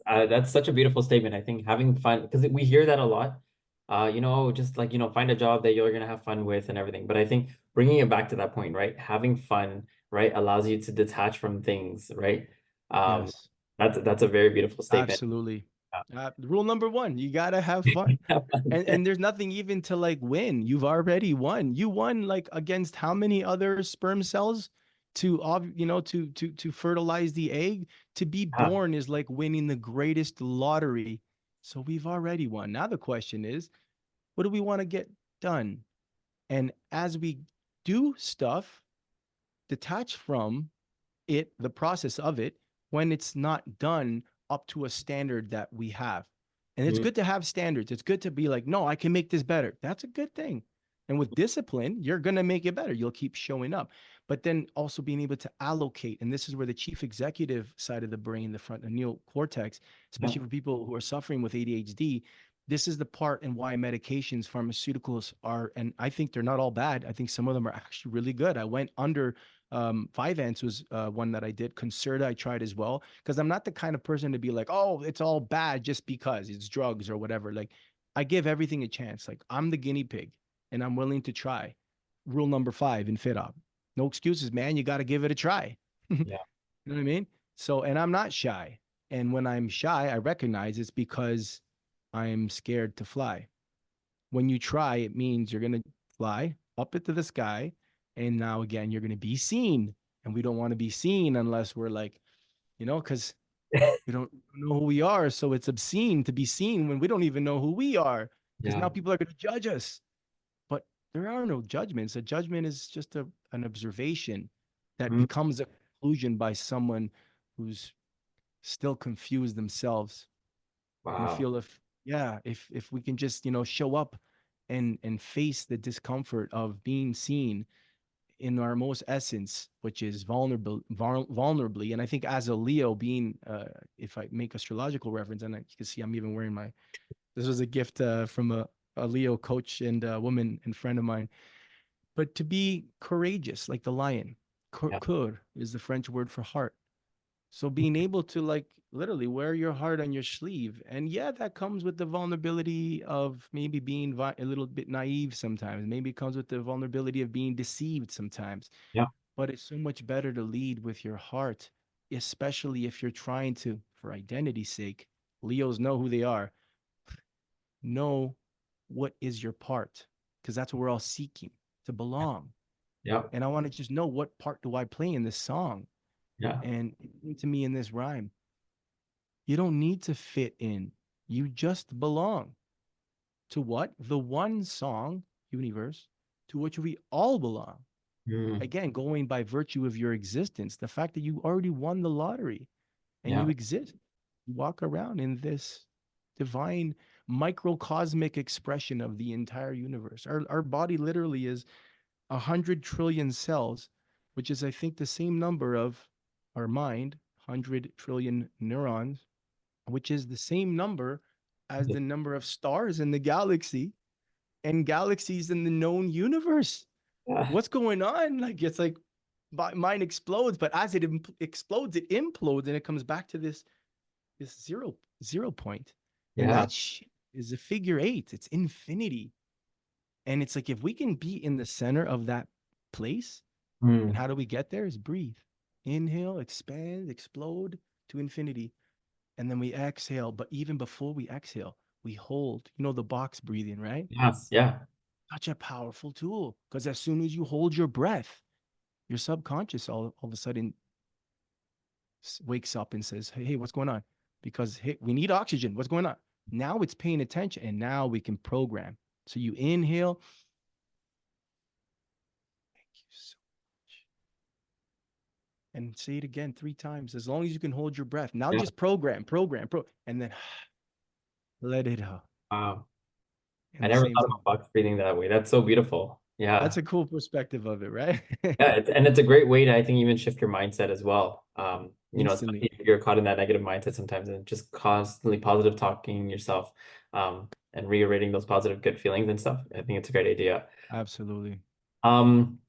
That's such a beautiful statement. I think having fun, because we hear that a lot. Just like, find a job that you're gonna have fun with and everything. But I think bringing it back to that point, right? Having fun, right, allows you to detach from things, right? Um, yes, that's a very beautiful statement. absolutely. Rule number one, you gotta have fun. Have fun. And there's nothing even to like win. You've already won. You won like against how many other sperm cells to fertilize the egg? To be Yeah. born is like winning the greatest lottery. So we've already won. Now the question is, what do we want to get done? And as we do stuff, detach from it, the process of it, when it's not done up to a standard that we have. And it's Mm. good to have standards. It's good to be like, no, I can make this better. That's a good thing. And with discipline, you're going to make it better. You'll keep showing up. But then also being able to allocate. And this is where the chief executive side of the brain, the front, the neocortex, Yeah. especially for people who are suffering with ADHD, this is the part and why medications, pharmaceuticals are, and I think they're not all bad. I think some of them are actually really good. I went under Five Ants was one that I did. Concerta I tried as well, because I'm not the kind of person to be like, oh, it's all bad just because it's drugs or whatever. Like, I give everything a chance. Like, I'm the guinea pig and I'm willing to try. Rule number 5 in FitHop: no excuses, man. You got to give it a try. You Yeah. know what I mean? So, and I'm not shy. And when I'm shy, I recognize it's because I'm scared to fly. When you try, it means you're going to fly up into the sky. And now again, you're going to be seen. And we don't want to be seen unless we're like, because we don't know who we are. So it's obscene to be seen when we don't even know who we are, because Yeah. now people are going to judge us. But there are no judgments. A judgment is just an observation that Mm. becomes a conclusion by someone who's still confused themselves. And I Wow. feel if we can just, show up and face the discomfort of being seen in our most essence, which is vulnerably. And I think as a Leo, being if I make astrological reference, and you can see I'm even wearing this was a gift from a Leo coach and a woman and friend of mine. But to be courageous like the lion, Yeah. cœur is the French word for heart. So being able to, like, literally wear your heart on your sleeve. And yeah, that comes with the vulnerability of maybe being a little bit naive sometimes. Maybe it comes with the vulnerability of being deceived sometimes. Yeah. But it's so much better to lead with your heart, especially if you're trying to, for identity's sake, Leos know who they are. Know what is your part, because that's what we're all seeking, to belong. Yeah. And I want to just know, what part do I play in this song? Yeah. And to me, in this rhyme, you don't need to fit in. You just belong to what? The one song universe to which we all belong. Mm. Again, going by virtue of your existence, the fact that you already won the lottery and Yeah. you exist, you walk around in this divine microcosmic expression of the entire universe. Our body literally is 100 trillion cells, which is, I think, the same number of our mind, 100 trillion neurons, which is the same number as the number of stars in the galaxy and galaxies in the known universe. Yeah. What's going on? Like, it's like mine explodes, but as it explodes, it implodes, and it comes back to this zero point. And Yeah. that is a figure 8. It's infinity. And it's like, if we can be in the center of that place, and Mm. how do we get there? Is breathe. Inhale, expand, explode to infinity. And then we exhale. But even before we exhale, we hold, the box breathing, right? Yes. Yeah. Such a powerful tool, because as soon as you hold your breath, your subconscious all of a sudden wakes up and says, hey, what's going on? Because, hey, we need oxygen. What's going on? Now it's paying attention, and now we can program. So you inhale. Thank you so much. And say it again 3 times, as long as you can hold your breath. Now Yeah. just program, and then let it out. Wow. In I the never same thought time. about box breathing that way. That's so beautiful. That's Yeah. a cool perspective of it, right? Yeah. And it's a great way to, I think, even shift your mindset as well. Instantly. Especially if you're caught in that negative mindset sometimes, and just constantly positive talking yourself, and reiterating those positive, good feelings and stuff. I think it's a great idea. Absolutely. Um,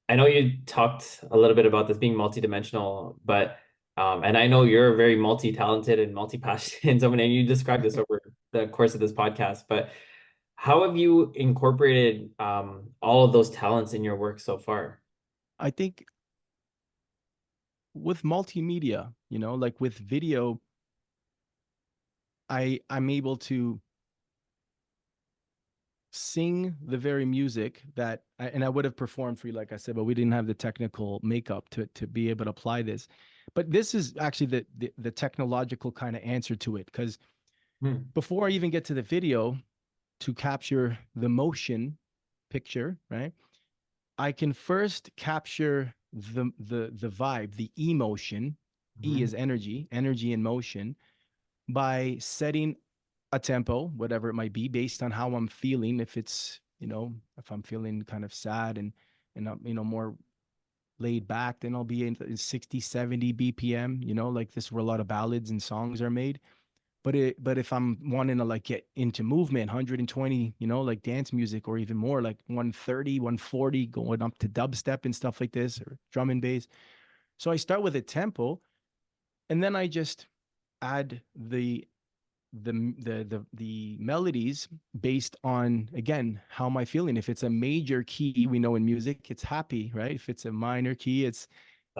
I know you talked a little bit about this being multidimensional, but and I know you're very multi-talented and multi-passionate and someone, and you described this over the course of this podcast, but how have you incorporated all of those talents in your work so far? I think with multimedia, like with video, I'm able to sing the very music that and I would have performed for you, like I said, but we didn't have the technical makeup to be able to apply this. But this is actually the technological kind of answer to it, because Hmm. before I even get to the video, to capture the motion picture, right, I can first capture the vibe, the emotion. E Mhm. is energy in motion, by setting a tempo, whatever it might be, based on how I'm feeling. If it's, if I'm feeling kind of sad and I'm, more laid back, then I'll be in 60, 70 BPM, like this, where a lot of ballads and songs are made. But if I'm wanting to like get into movement, 120, like dance music, or even more, like 130, 140, going up to dubstep and stuff like this, or drum and bass. So I start with a tempo, and then I just add the melodies based on, again, how am I feeling. If it's a major key, we know in music it's happy, right? If it's a minor key, it's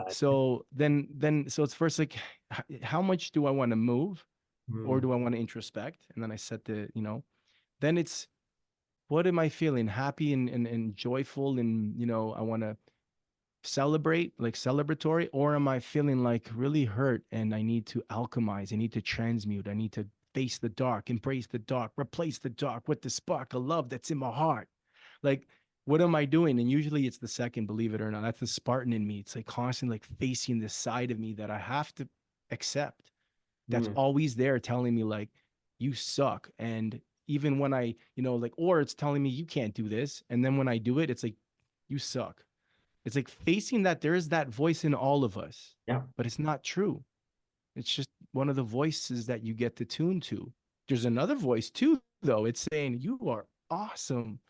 so so it's first like, how much do I want to move, or do I want to introspect? And then I set then it's, what am I feeling? Happy and joyful, and I want to celebrate, like celebratory, or am I feeling like really hurt and I need to alchemize, I need to transmute, I need to face the dark, embrace the dark, replace the dark with the spark of love that's in my heart. Like, what am I doing? And usually it's the second, believe it or not. That's the Spartan in me. It's like constantly like facing this side of me that I have to accept, that's always there telling me like, you suck. And even when I, like, or it's telling me you can't do this, and then when I do it, it's like, you suck. It's like facing that there is that voice in all of us. Yeah. But it's not true. It's just one of the voices that you get to tune to. There's another voice too, though. It's saying, you are awesome.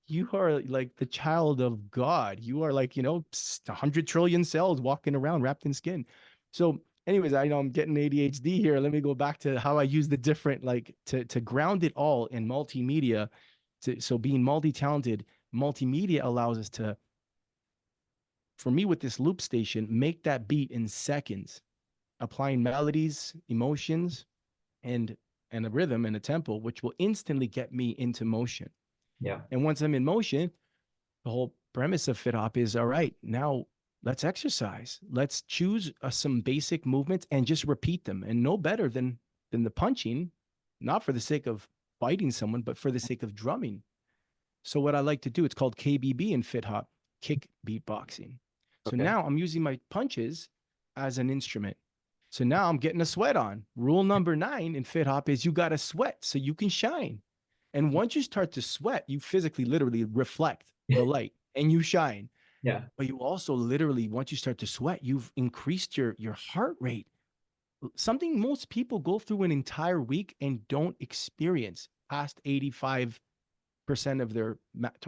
You are like the child of God. You are like, 100 trillion cells walking around wrapped in skin. So anyways, I know I'm getting ADHD here. Let me go back to how I use the different, like, to ground it all in multimedia. So being multi-talented, multimedia allows us to, for me with this loop station, make that beat in seconds, applying melodies, emotions, and a rhythm and a tempo, which will instantly get me into motion. Yeah. And once I'm in motion, the whole premise of FitHop is, all right, now let's exercise. Let's choose some basic movements and just repeat them. And no better than the punching, not for the sake of fighting someone, but for the sake of drumming. So what I like to do, it's called KBB in FitHop, kick beatboxing. So now I'm using my punches as an instrument. So now I'm getting a sweat on. Rule number 9 in FitHop is you got to sweat so you can shine. And once you start to sweat, you physically, literally reflect the light and you shine. Yeah. But you also literally, once you start to sweat, you've increased your heart rate. Something most people go through an entire week and don't experience past 85% of their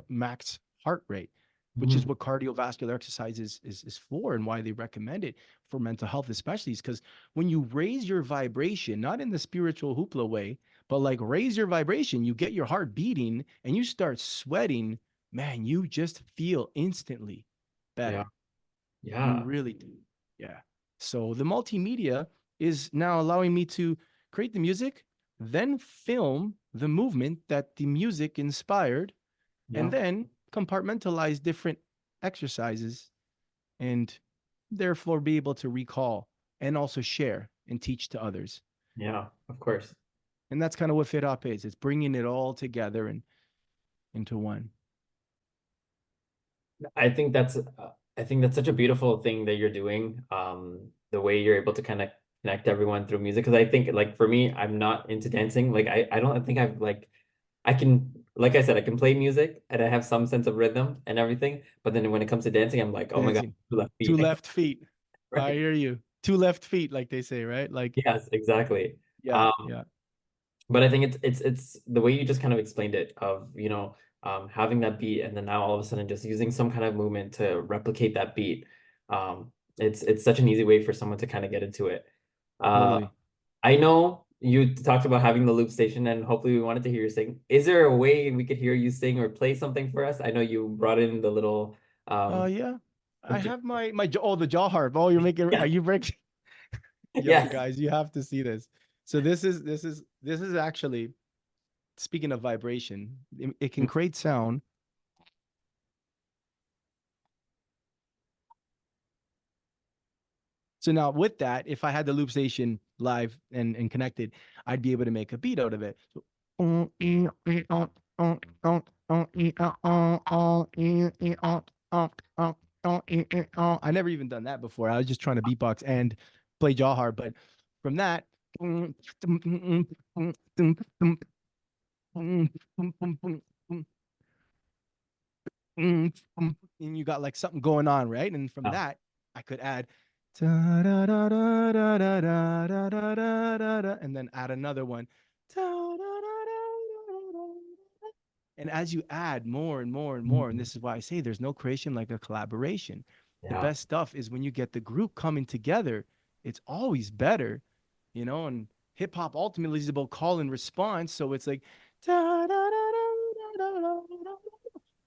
max heart rate, which is what cardiovascular exercise is for, and why they recommend it for mental health, especially, is because when you raise your vibration, not in the spiritual hoopla way, but like raise your vibration, you get your heart beating and you start sweating, man, you just feel instantly better. Yeah. You really do. Yeah. So the multimedia is now allowing me to create the music, then film the movement that the music inspired, and then compartmentalize different exercises, and therefore be able to recall and also share and teach to others. Yeah, of course. And that's kind of what FitHop is. It's bringing it all together and into one. I think that's such a beautiful thing that you're doing. The way you're able to kind of connect everyone through music. Because I think, like, for me, I'm not into dancing. Like, I don't think I've like, I can, like I said, I can play music and I have some sense of rhythm and everything. But then when it comes to dancing, I'm like, oh my God, Dancing. two left feet. Two left feet. I Right. hear you. Two left feet, like they say, right? Like, Yes, exactly. yeah. But I think it's the way you just kind of explained it, of, having that beat and then now all of a sudden just using some kind of movement to replicate that beat. It's such an easy way for someone to kind of get into it. Totally. I know you talked about having the loop station and hopefully we wanted to hear you sing. Is there a way we could hear you sing or play something for us? I know you brought in the little Yeah. I have my the jaw harp. Oh, you're making, Yeah. are you breaking? Yo, Yes. guys, you have to see this. So this is actually, speaking of vibration, it can create sound. So now with that, if I had the loop station live and connected, I'd be able to make a beat out of it. So, I never even done that before. I was just trying to beatbox and play jaw harp, but from that, and you got like something going on, right? And from that, I could add And then add another one. And as you add more and more and more, and this is why I say there's no creation like a collaboration. The Yeah. best stuff is when you get the group coming together, it's always better, and hip hop ultimately is about call and response. So it's like,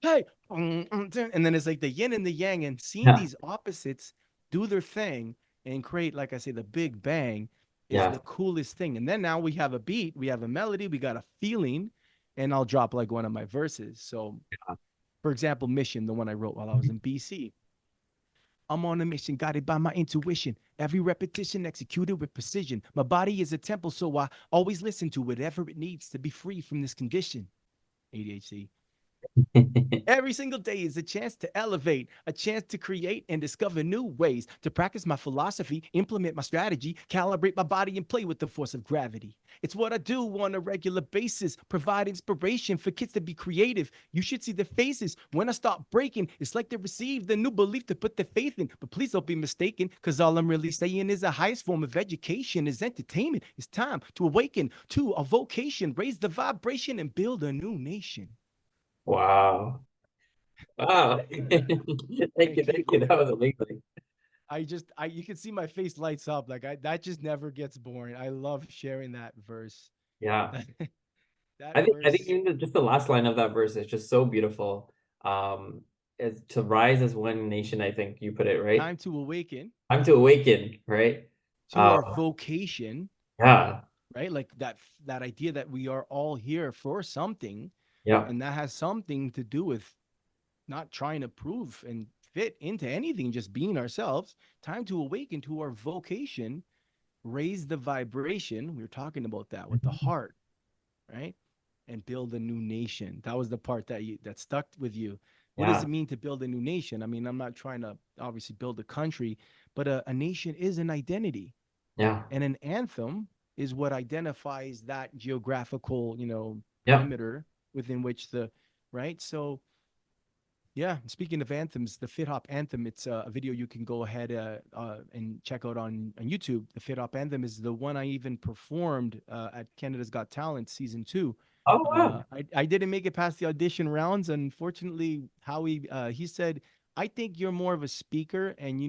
hey, and then it's like the yin and the yang, and seeing Yeah. these opposites do their thing and create, like I say, the big bang is Yeah. the coolest thing. And then now we have a beat, we have a melody, we got a feeling, and I'll drop like one of my verses. So, for example, Mission, the one I wrote while I was in BC. I'm on a mission, guided by my intuition. Every repetition executed with precision. My body is a temple, so I always listen to whatever it needs to be free from this condition. ADHD. Every single day is a chance to elevate, a chance to create and discover new ways to practice my philosophy, implement my strategy, calibrate my body, and play with the force of gravity. It's what I do on a regular basis, provide inspiration for kids to be creative. You should see their faces when I start breaking. It's like they receive the new belief to put their faith in. But please don't be mistaken, because all I'm really saying is the highest form of education is entertainment. It's time to awaken to a vocation, raise the vibration, and build a new nation. Wow. Wow. Thank you. Thank Thank you. you. That was amazing. You can see my face lights up. That just never gets boring. I love sharing that verse. Yeah. That I think verse, even just the last line of that verse is just so beautiful. Is to rise as one nation, I think you put it right. time to awaken Time to awaken, right? to Uh, our vocation, yeah. right? Like that idea that we are all here for something, Yeah. and that has something to do with not trying to prove and fit into anything, just being ourselves. Time to awaken to our vocation, raise the vibration. We were talking about that with the heart, right? And build a new nation. That was the part that stuck with you. What does Yeah. it mean to build a new nation? I mean, I'm not trying to obviously build a country, but a nation is an identity, Yeah. and an anthem is what identifies that geographical, Yeah. perimeter within which the right. So yeah, speaking of anthems, the FitHop anthem, it's a video you can go ahead and check out on YouTube. The FitHop anthem is the one I even performed at Canada's Got Talent season 2. Oh, wow. I didn't make it past the audition rounds. Unfortunately, Howie, he said, I think you're more of a speaker and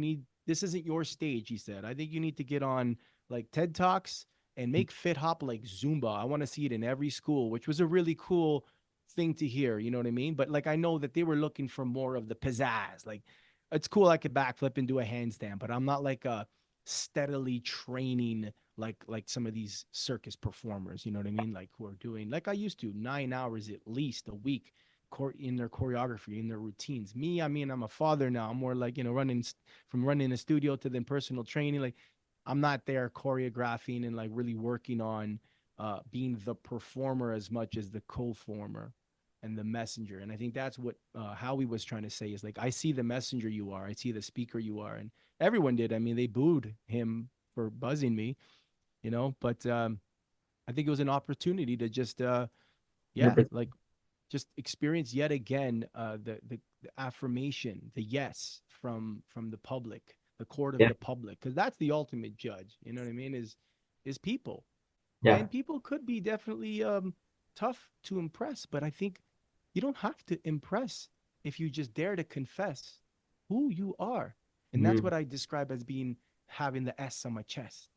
this isn't your stage, he said. I think you need to get on like TED Talks and make FitHop like Zumba. I want to see it in every school, which was a really cool thing to hear, you know what I mean? But like I know that they were looking for more of the pizzazz. Like it's cool I could backflip and do a handstand, but I'm not like a steadily training like some of these circus performers, you know what I mean? Like who are doing like I used to 9 hours at least a week in their choreography, in their routines. Me, I mean, I'm a father now. I'm more like, running a studio to then personal training. Like I'm not there choreographing and like really working on being the performer as much as the co-former and the messenger. And I think that's what Howie was trying to say is like, I see the messenger you are, I see the speaker you are. And everyone did. I mean, they booed him for buzzing me, but I think it was an opportunity to just, yeah, 100%. like just experience yet again the affirmation, the yes from the public, the court of Yeah. the public, because that's the ultimate judge. You know what I mean? Is people. Yeah. And people could be definitely tough to impress, but I think you don't have to impress if you just dare to confess who you are. And that's Mhm. what I describe as being having the S on my chest,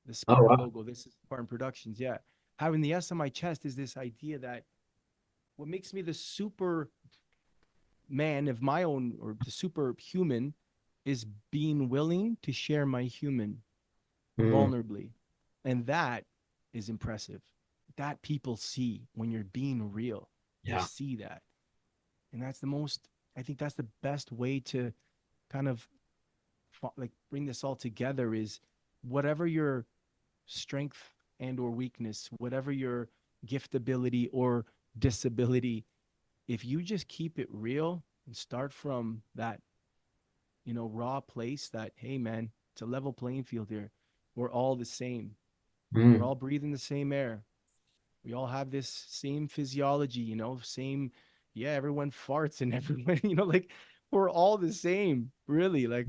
the Oh, Spartan wow. logo. This is Spartan Productions. Yeah. Having the S on my chest is this idea that what makes me the super man of my own or the superhuman is being willing to share my human Mm. vulnerably. And that is impressive. That people see when you're being real. They Yeah. see that. And I think that's the best way to kind of like bring this all together is whatever your strength and or weakness, whatever your gift ability or disability, if you just keep it real and start from that, raw place that, hey man, it's a level playing field here. We're all the same. We're Mm. all breathing the same air. We all have this same physiology, same, yeah, everyone farts and everyone, like we're all the same, really. Like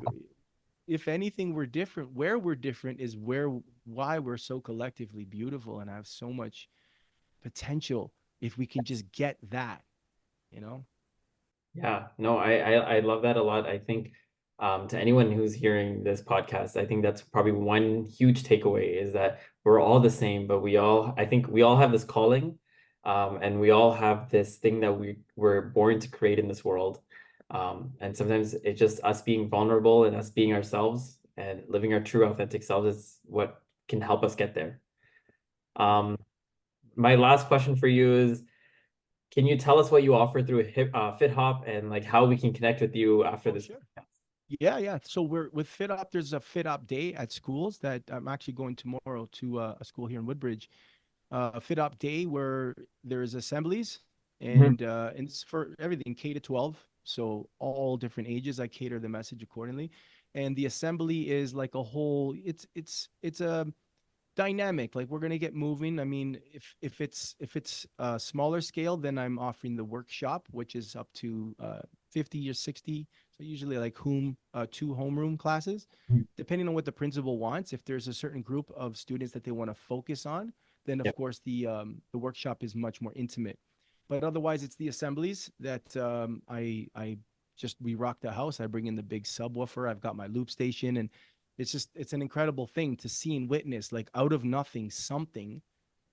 if anything, we're different. Where we're different is why we're so collectively beautiful and have so much potential if we can just get that, you know? Yeah, no, I love that a lot. I think to anyone who's hearing this podcast, I think that's probably one huge takeaway is that we're all the same, but I think we all have this calling, and we all have this thing that we're born to create in this world. And sometimes it's just us being vulnerable and us being ourselves and living our true authentic selves is what can help us get there. My last question for you is, can you tell us what you offer through FitHop and like how we can connect with you after Oh, this sure. podcast? Yeah, yeah. So we're with FitHop. There's a FitHop day at schools that I'm actually going tomorrow to a school here in Woodbridge. A FitHop day where there's assemblies Mhm. and it's for everything K to 12. So all different ages. I cater the message accordingly. And the assembly is like a whole. It's a dynamic, like we're going to get moving. I mean, if it's a smaller scale, then I'm offering the workshop, which is up to 50 or 60, so usually like two homeroom classes, Mhm. depending on what the principal wants. If there's a certain group of students that they want to focus on, then of Yep. course the workshop is much more intimate. But otherwise it's the assemblies that I just we rock the house. I bring in the big subwoofer, I've got my loop station, and it's an incredible thing to see and witness, like out of nothing something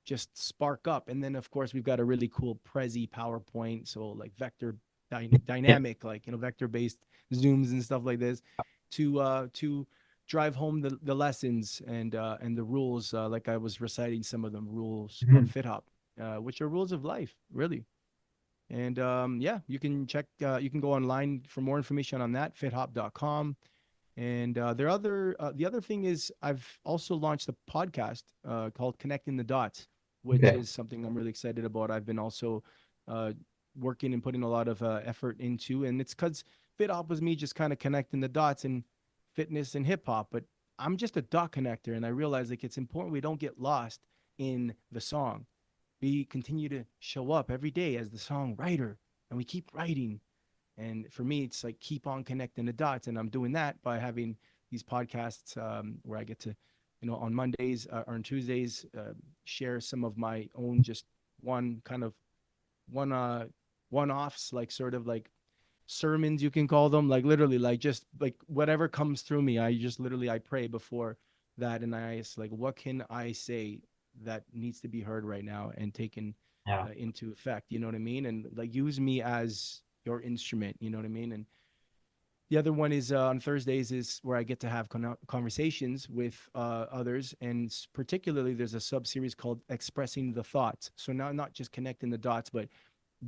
just spark up. And then of course we've got a really cool Prezi PowerPoint, so like Yeah. dynamic, like vector based zooms and stuff like this to drive home the lessons and the rules, like I was reciting some of the rules of Mhm. FitHop, which are rules of life, really. And yeah, you can go online for more information on that, fithop.com. And the other thing is I've also launched a podcast called Connecting the Dots, which Okay. is something I'm really excited about. I've been also uh, working and putting a lot of effort into, and it's because FitHop was me just kind of connecting the dots in fitness and hip hop, but I'm just a dot connector, and I realize like it's important we don't get lost in the song. We continue to show up every day as the songwriter, and we keep writing. And for me, it's like keep on connecting the dots. And I'm doing that by having these podcasts where I get to, on Mondays or on Tuesdays, share some of my own just one kind of one one offs, like sort of like sermons, you can call them, like literally like just like whatever comes through me. I just literally I pray before that, and I ask like what can I say that needs to be heard right now and taken Yeah. into effect, you know what I mean? And like use me as your instrument, you know what I mean? And the other one is on Thursdays is where I get to have conversations with others, and particularly there's a sub series called Expressing the Thoughts. So now not just connecting the dots, but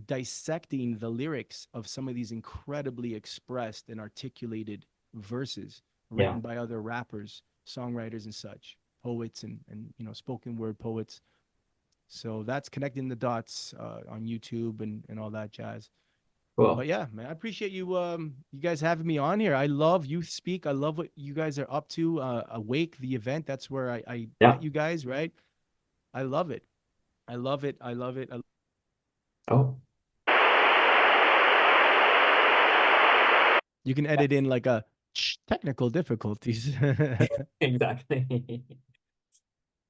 dissecting the lyrics of some of these incredibly expressed and articulated verses Yeah. written by other rappers, songwriters, and such, poets, and spoken word poets. So that's connecting the dots on YouTube and all that jazz. But Cool. yeah, man, I appreciate you guys having me on here. I love Youth Speak. I love what you guys are up to. Awake, the event. That's where I Yeah. met you guys, right? I love it. I love it. I love it. Oh, You can yeah, edit in like a technical difficulties. exactly.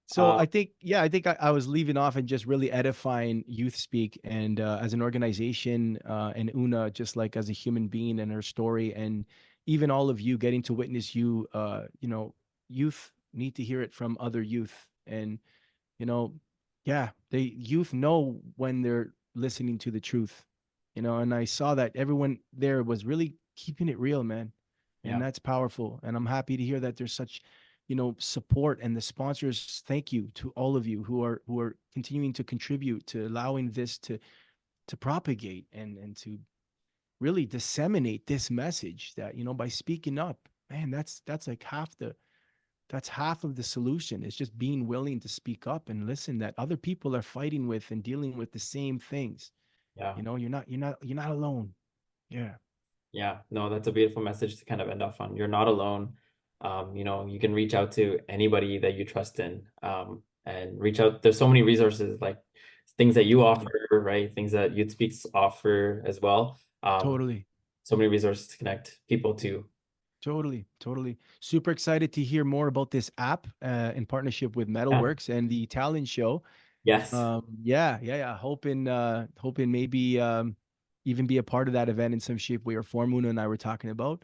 So Uh, I think, yeah, I think I was leaving off and just really edifying Youth Speak and as an organization, and Una just like as a human being and her story, and even all of you getting to witness youth need to hear it from other youth. And you know, yeah, they youth know when they're listening to the truth, and I saw that everyone there was really keeping it real, man. And yeah. that's powerful. And I'm happy to hear that there's such, support, and the sponsors. Thank you to all of you who are continuing to contribute to allowing this to propagate and to really disseminate this message that, by speaking up, man, that's like half of the solution is just being willing to speak up and listen that other people are fighting with and dealing with the same things. Yeah. You're not alone. Yeah. Yeah. No, that's a beautiful message to kind of end off on. You're not alone. You can reach out to anybody that you trust in, and reach out. There's so many resources, like things that you Totally. offer, right? Things that Youth Speaks offer as well. Totally. So many resources to connect people to. Totally, totally. Super excited to hear more about this app in partnership with Yeah. Metalworks and the talent show. Yes. Yeah. Hoping maybe even be a part of that event in some shape, way or form. Muna and I were talking about.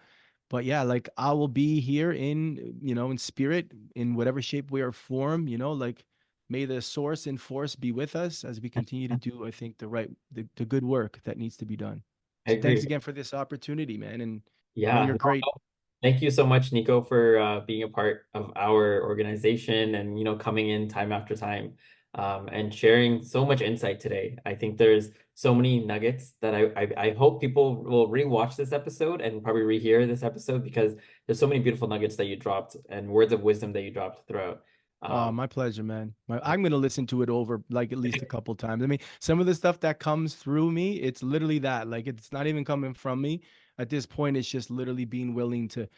But yeah, like I will be here in spirit, in whatever shape, way or form. Like may the source and force be with us as we continue to do, I think, the good work that needs to be done. I So thanks agree. again for this opportunity, man. And Yeah. you're No, great. no. Thank you so much, Nico, for being a part of our organization and coming in time after time and sharing so much insight today. I think there's so many nuggets that I hope people will rewatch this episode and probably rehear this episode because there's so many beautiful nuggets that you dropped and words of wisdom that you dropped throughout. Oh, my pleasure, man. I'm gonna listen to it over like at least a couple times. I mean, some of the stuff that comes through me, it's literally that. Like it's not even coming from me. At this point, it's just literally being willing to,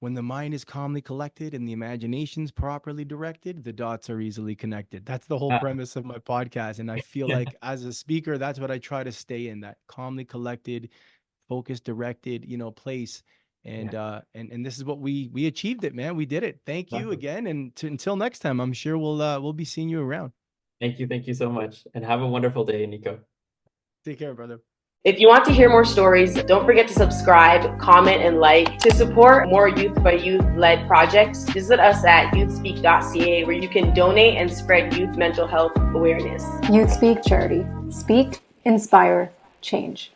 when the mind is calmly collected and the imagination's properly directed, the dots are easily connected. That's the whole Uh, premise of my podcast. And I feel like as a speaker, that's what I try to stay in, that calmly collected, focused, directed, place. yeah, And this is what we achieved it, man. We did it. Thank you exactly. again. And until next time, I'm sure we'll be seeing you around. Thank you so much, and have a wonderful day, Nico. Take care, brother. If you want to hear more stories, don't forget to subscribe, comment, and like. To support more youth by youth led projects, visit us at youthspeak.ca, where you can donate and spread youth mental health awareness. YouthSpeak Charity. Speak, inspire, change.